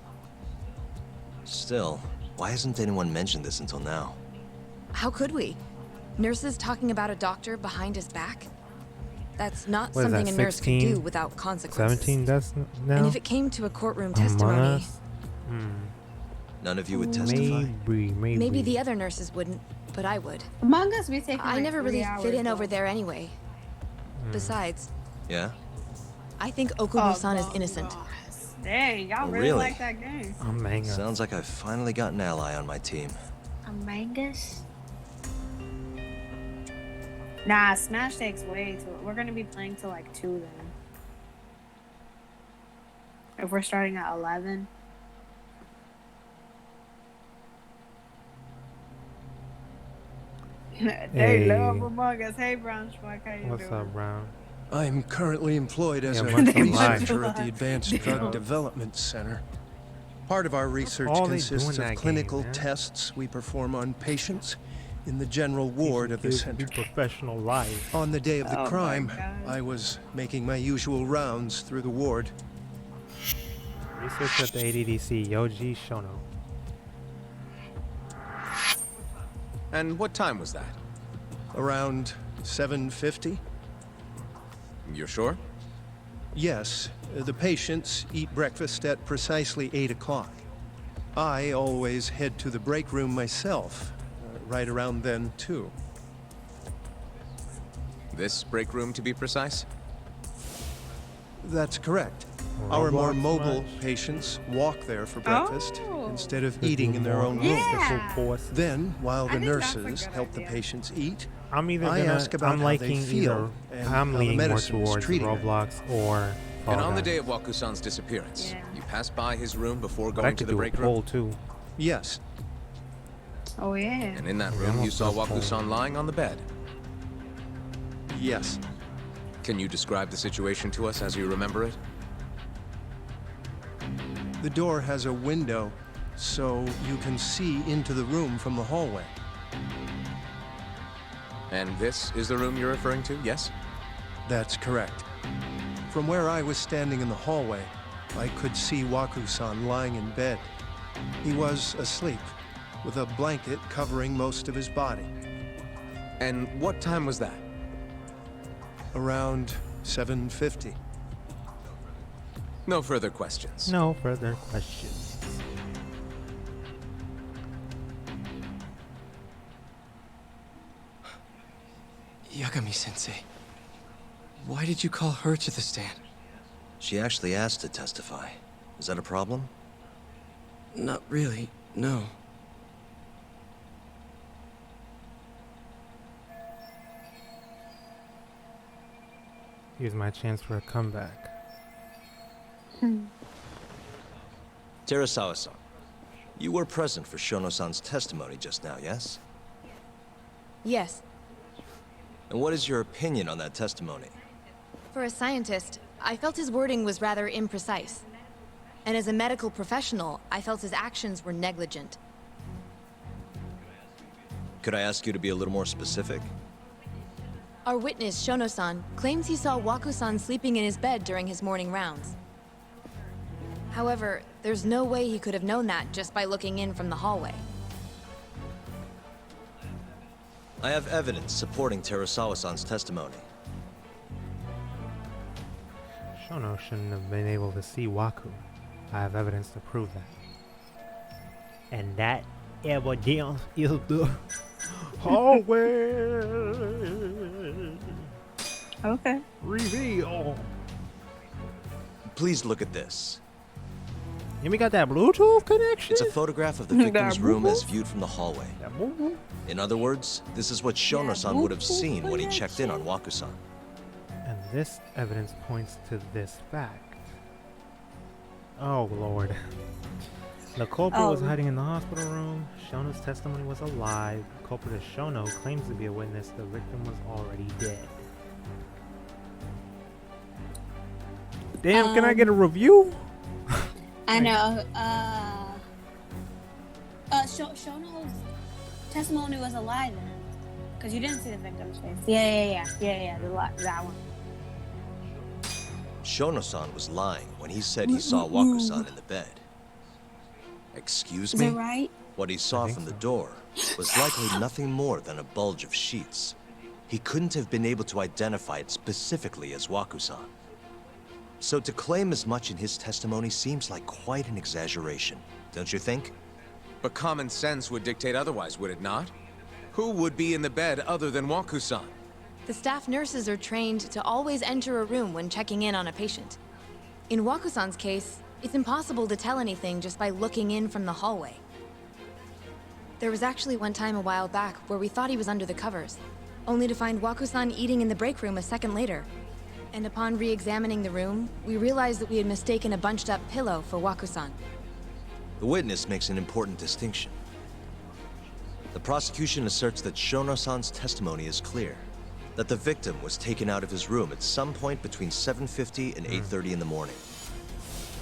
Still, why hasn't anyone mentioned this until now? How could we? Nurses talking about a doctor behind his back? That's not What is something that, a nurse could 16? do without consequences. 17 deaths now? And if it came to a courtroom Among testimony, Us? None of you would testify? Maybe. maybe the other nurses wouldn't, but I would. Among Us, we take. I never really fit in over there. there anyway. Besides, Yeah? I think Okubo-san is innocent. Dang, y'all Oh, really really? like that game. Among Us. Sounds like I've finally got an ally on my team. Among Us? Nah, Smash takes way too. We're gonna be playing till like 2 then. If we're starting at 11. They Hey. love Among Us. Hey, Brown Schmuck, how you What's doing? up, Brown? I'm currently employed as Yeah, a what's up, live? researcher at the Advanced They Drug don't. Development Center. Part of our research all they do consists in of that clinical game, man? tests we perform on patients in the general ward of the Kids center. do professional life. On the day of the Oh my crime, God. I was making my usual rounds through the ward. Research at the ADDC, Yoji Shono. And what time was that? Around 7:50? You're sure? Yes, the patients eat breakfast at precisely 8 o'clock. I always head to the break room myself, right around then, too. This break room, to be precise? That's correct. Our more Roblox mobile match? patients walk there for breakfast Oh. instead of Could eating do in their more own room. Yeah. course. Then, while I the think that's a nurses good help the idea. patients eat, I'm either I gonna. ask about I'm how liking they feel either. and I'm how the leaning more medicine is towards treating them. Roblox or Fall And on the Guys. day of Wakusan's disappearance, Yeah. you passed by his room before But I going to could the do a break room? poll too. yes, Oh, yeah. And in that Yeah, room, I'm you saw also full. Wakusan lying on the bed. yes. Can you describe the situation to us as you remember it? The door has a window, so you can see into the room from the hallway. And this is the room you're referring to, yes? That's correct. From where I was standing in the hallway, I could see Waku-san lying in bed. He was asleep, with a blanket covering most of his body. And what time was that? Around 7:50. No further questions. No further questions. Yagami-sensei, why did you call her to the stand? She actually asked to testify. Is that a problem? Not really, no. Here's my chance for a comeback. Terasawa-san, you were present for Shono-san's testimony just now, yes? Yes, And what is your opinion on that testimony? for a scientist, I felt his wording was rather imprecise. And as a medical professional, I felt his actions were negligent. Could I ask you to be a little more specific? Our witness, Shono-san, claims he saw Waku-san sleeping in his bed during his morning rounds. However, there's no way he could have known that just by looking in from the hallway. I have evidence supporting Terasawa-san's testimony. Shono shouldn't have been able to see Waku. I have evidence to prove that. And that evidence is the hallway. Okay. Reveal. Please look at this. And we got that Bluetooth connection? It's a photograph of the victim's room as viewed from the hallway. In other words, this is what Shono-san would have seen when he checked in on Waku-san. And this evidence points to this fact. Oh, Lord. The culprit was hiding in the hospital room. Shono's testimony was a lie. The culprit is Shono, claims to be a witness. The victim was already dead. Damn, can I get a review? I know. Shono's testimony was a lie then. Because you didn't see the victim's face. Yeah. That one. Shono-san was lying when he said he saw Waku-san in the bed. Excuse me? Is that right? What he saw from the door was likely nothing more than a bulge of sheets. He couldn't have been able to identify it specifically as Waku-san. So to claim as much in his testimony seems like quite an exaggeration, don't you think? But common sense would dictate otherwise, would it not? Who would be in the bed other than Waku-san? The staff nurses are trained to always enter a room when checking in on a patient. In Waku-san's case, it's impossible to tell anything just by looking in from the hallway. There was actually one time a while back where we thought he was under the covers, only to find Waku-san eating in the break room a second later. And upon re-examining the room, we realized that we had mistaken a bunched-up pillow for Waku-san. The witness makes an important distinction. The prosecution asserts that Shono-san's testimony is clear, that the victim was taken out of his room at some point between 7:50 and 8:30 in the morning.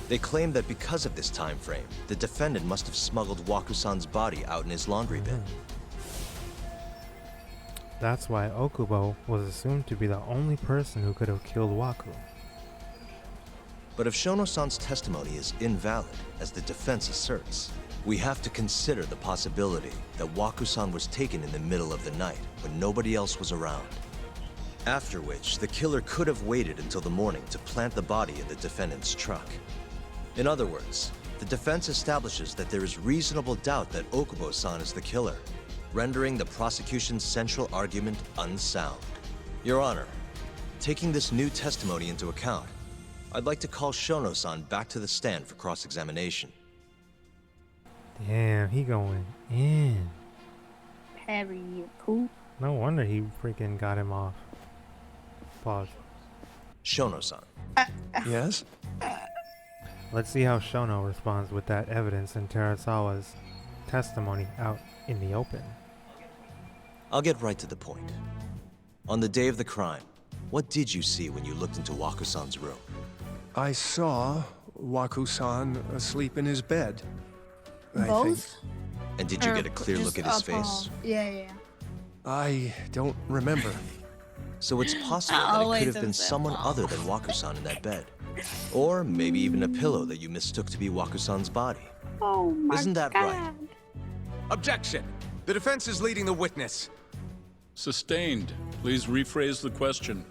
They claim that because of this time frame, the defendant must have smuggled Waku-san's body out in his laundry bin. That's why Okubo was assumed to be the only person who could have killed Waku. But if Shono-san's testimony is invalid, as the defense asserts, we have to consider the possibility that Waku-san was taken in the middle of the night when nobody else was around. After which, the killer could have waited until the morning to plant the body in the defendant's truck. In other words, the defense establishes that there is reasonable doubt that Okubo-san is the killer, rendering the prosecution's central argument unsound. Your Honor, taking this new testimony into account, I'd like to call Shono-san back to the stand for cross-examination. Damn, he going in. Period. Poop. No wonder he freaking got him off. Pause. Shono-san. Yes? Let's see how Shono responds with that evidence in Terasawa's testimony out in the open. I'll get right to the point. On the day of the crime, what did you see when you looked into Waku-san's room? I saw Waku-san asleep in his bed. I think. And did you get a clear look at his face? Yeah. I don't remember. So it's possible that it could have been someone other than Waku-san in that bed. Or maybe even a pillow that you mistook to be Waku-san's body. Oh my Isn't that God. right? Objection! The defense is leading the witness. Sustained. Please rephrase the question.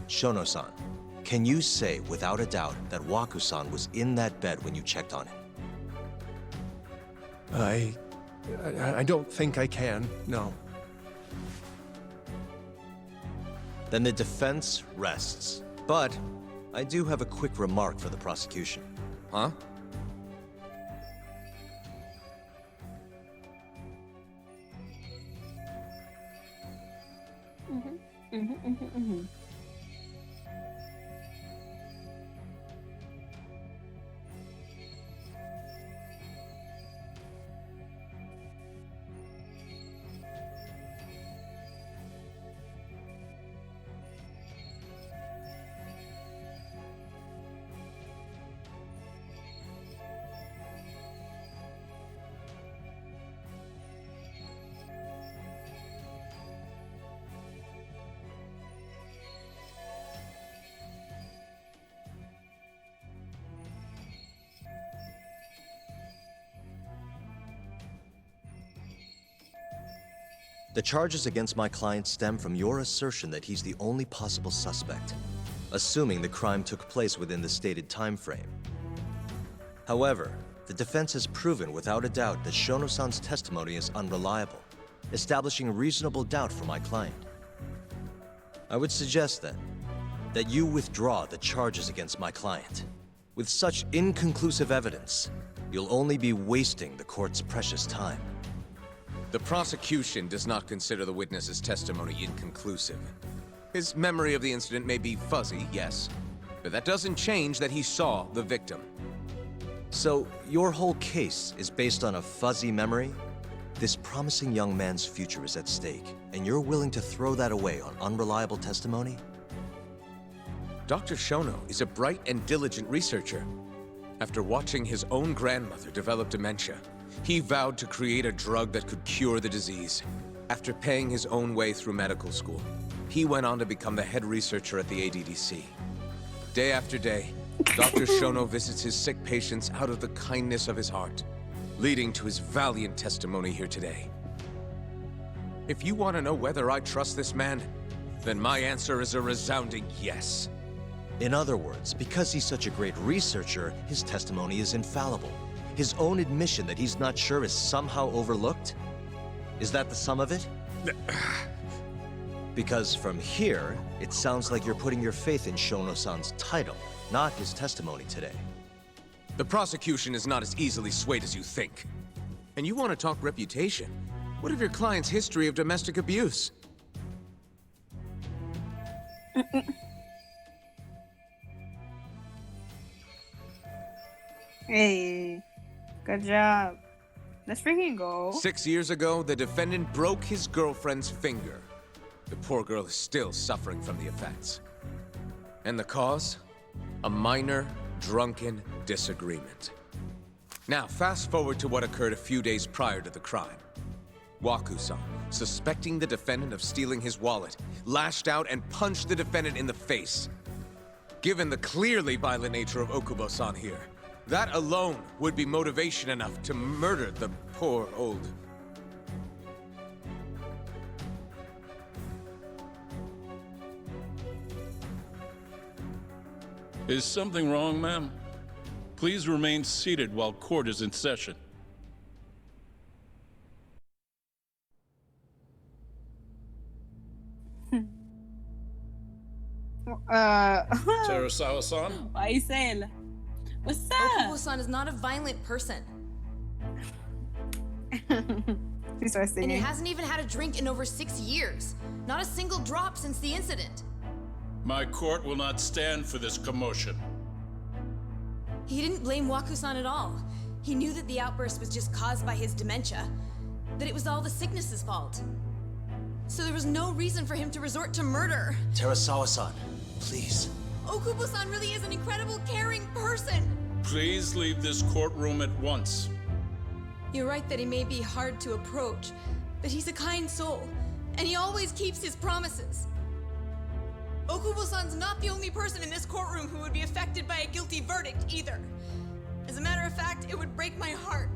Shono-san, can you say without a doubt that Waku-san was in that bed when you checked on him? I don't think I can, no. Then the defense rests. But I do have a quick remark for the prosecution. Huh? The charges against my client stem from your assertion that he's the only possible suspect, assuming the crime took place within the stated time frame. However, the defense has proven without a doubt that Shono-san's testimony is unreliable, establishing reasonable doubt for my client. I would suggest then that you withdraw the charges against my client. With such inconclusive evidence, you'll only be wasting the court's precious time. The prosecution does not consider the witness's testimony inconclusive. His memory of the incident may be fuzzy, yes, but that doesn't change that he saw the victim. So, your whole case is based on a fuzzy memory? This promising young man's future is at stake, and you're willing to throw that away on unreliable testimony? Dr. Shono is a bright and diligent researcher. After watching his own grandmother develop dementia, he vowed to create a drug that could cure the disease. After paying his own way through medical school, he went on to become the head researcher at the ADDC. Day after day, Dr. Shono visits his sick patients out of the kindness of his heart, leading to his valiant testimony here today. If you want to know whether I trust this man, then my answer is a resounding yes. In other words, because he's such a great researcher, his testimony is infallible. His own admission that he's not sure is somehow overlooked? Is that the sum of it? Because from here, it sounds like you're putting your faith in Shono-san's title, not his testimony today. The prosecution is not as easily swayed as you think. And you want to talk reputation? What of your client's history of domestic abuse? Hey, good job. Let's freaking go. 6 years ago, the defendant broke his girlfriend's finger. The poor girl is still suffering from the effects. And the cause? A minor, drunken disagreement. Now, fast forward to what occurred a few days prior to the crime. Waku-san, suspecting the defendant of stealing his wallet, lashed out and punched the defendant in the face. Given the clearly violent nature of Okubo-san here, that alone would be motivation enough to murder the poor old... Is something wrong, ma'am? Please remain seated while court is in session. Terasawa-san? Why say? What's up? Okubo-san is not a violent person. He starts And singing. he hasn't even had a drink in over 6 years. Not a single drop since the incident. My court will not stand for this commotion. He didn't blame Waku-san at all. He knew that the outburst was just caused by his dementia, that it was all the sickness's fault. So there was no reason for him to resort to murder. Terasawa-san, please. Okubo-san really is an incredible, caring person. Please leave this courtroom at once. You're right that he may be hard to approach, but he's a kind soul, and he always keeps his promises. Okubo-san's not the only person in this courtroom who would be affected by a guilty verdict, either. As a matter of fact, it would break my heart.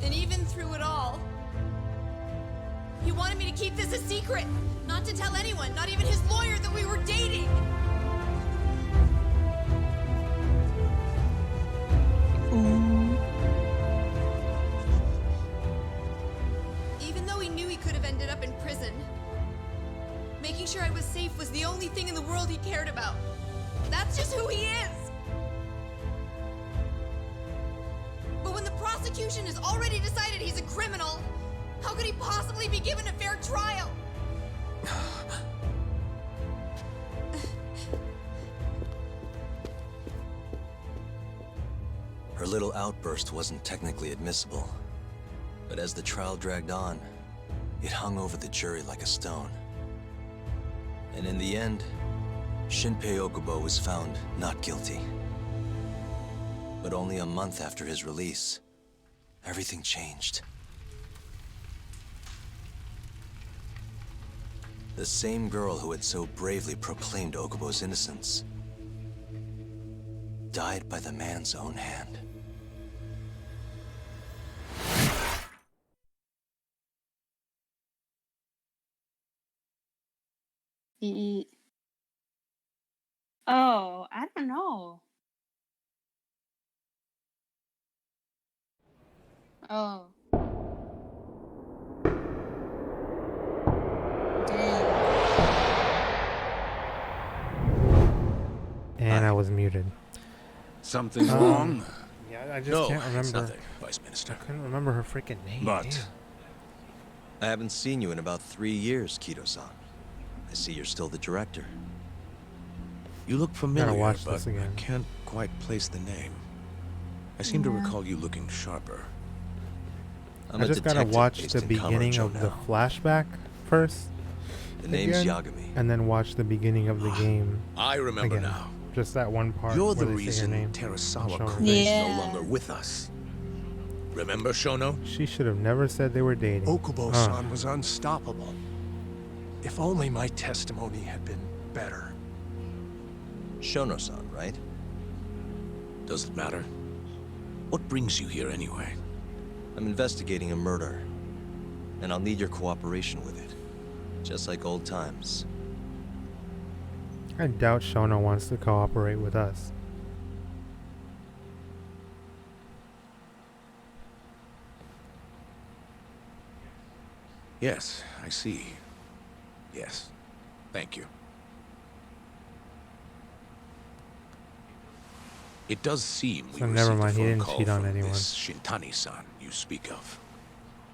And even through it all, he wanted me to keep this a secret, not to tell anyone, not even his lawyer, that we were dating. Even though he knew he could have ended up in prison, making sure I was safe was the only thing in the world he cared about. That's just who he is. But when the prosecution has already decided he's a criminal, how could he possibly be given a fair trial? Her little outburst wasn't technically admissible, but as the trial dragged on, it hung over the jury like a stone. And in the end, Shinpei Okubo was found not guilty. But only a month after his release, everything changed. The same girl who had so bravely proclaimed Okubo's innocence died by the man's own hand. Oh, I don't know. Oh. And I was muted. Something's wrong? Yeah, I just No, can't it's remember. nothing, Vice Minister. I couldn't remember her freaking name. But damn. I haven't seen you in about 3 years, Kido-san. I see you're still the director. You look familiar, watch but this again. I can't quite place the name. I seem to recall you looking sharper. I'm I a just gotta detective watch based the in beginning Kamurocho of the now. flashback first. The name's again, Yagami. And then watch the beginning of the game. I remember again. now. Just that one part. You're where the they say her reason name. Terusawa Shono. Kun is Yeah. no longer with us. Remember, Shono? She should have never said they were dating. Okubo-san was unstoppable. If only my testimony had been better. Shono-san, right? Does it matter? What brings you here anyway? I'm investigating a murder, and I'll need your cooperation with it. Just like old times. I doubt Shono wants to cooperate with us. Yes, I see. Yes. Thank you. It does seem we So never received mind, a he phone didn't call cheat on from anyone. this Shintani-san you speak of.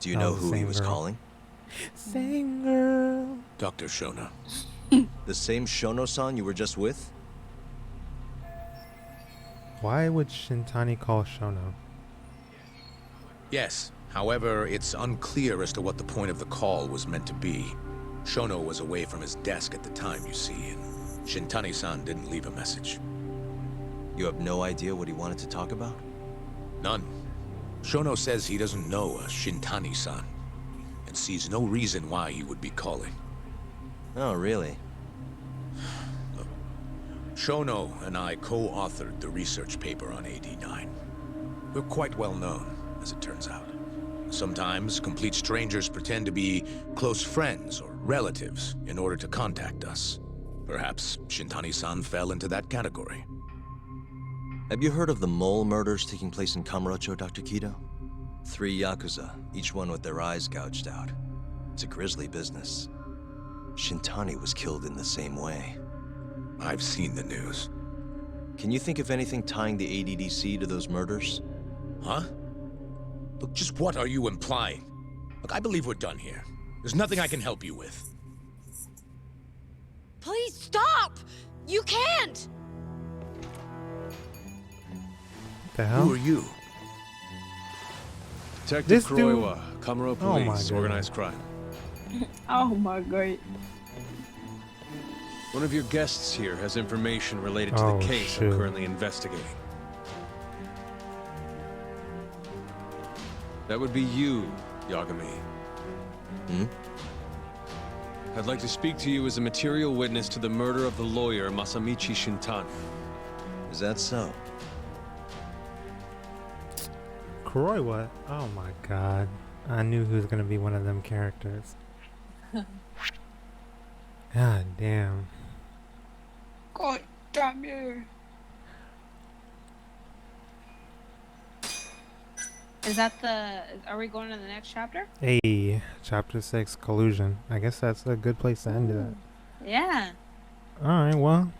Do you Oh, know the who he same was girl. calling? Same girl. Dr. Shona. The same Shono-san you were just with? Why would Shintani call Shono? Yes. However, it's unclear as to what the point of the call was meant to be. Shono was away from his desk at the time, you see, and Shintani-san didn't leave a message. You have no idea what he wanted to talk about? None. Shono says he doesn't know a Shintani-san, and sees no reason why he would be calling. Oh, really? Look, Shono and I co-authored the research paper on AD9. We're quite well known, as it turns out. Sometimes, complete strangers pretend to be close friends or relatives in order to contact us. Perhaps Shintani-san fell into that category. Have you heard of the mole murders taking place in Kamurocho, Dr. Kido? 3 Yakuza, each one with their eyes gouged out. It's a grisly business. Shintani was killed in the same way. I've seen the news. Can you think of anything tying the ADDC to those murders? Huh? Look, just what are you implying? Look, I believe we're done here. There's nothing I can help you with. Please stop! You can't! What the hell? Who are you? Detective This dude- Kuroiwa, Kamuro Oh my Police, God. organized crime. Oh my god. One of your guests here has information related to Oh, the case shoot. I'm currently investigating. That would be you, Yagami. Hmm? I'd like to speak to you as a material witness to the murder of the lawyer Masamichi Shintani. Is that so? Kuroi, what? Oh my god. I knew he was gonna be one of them characters. God damn. God damn you. Is that the... Are we going to the next chapter? Hey, chapter 6, collusion. I guess that's a good place to end it at. Yeah. Alright, well,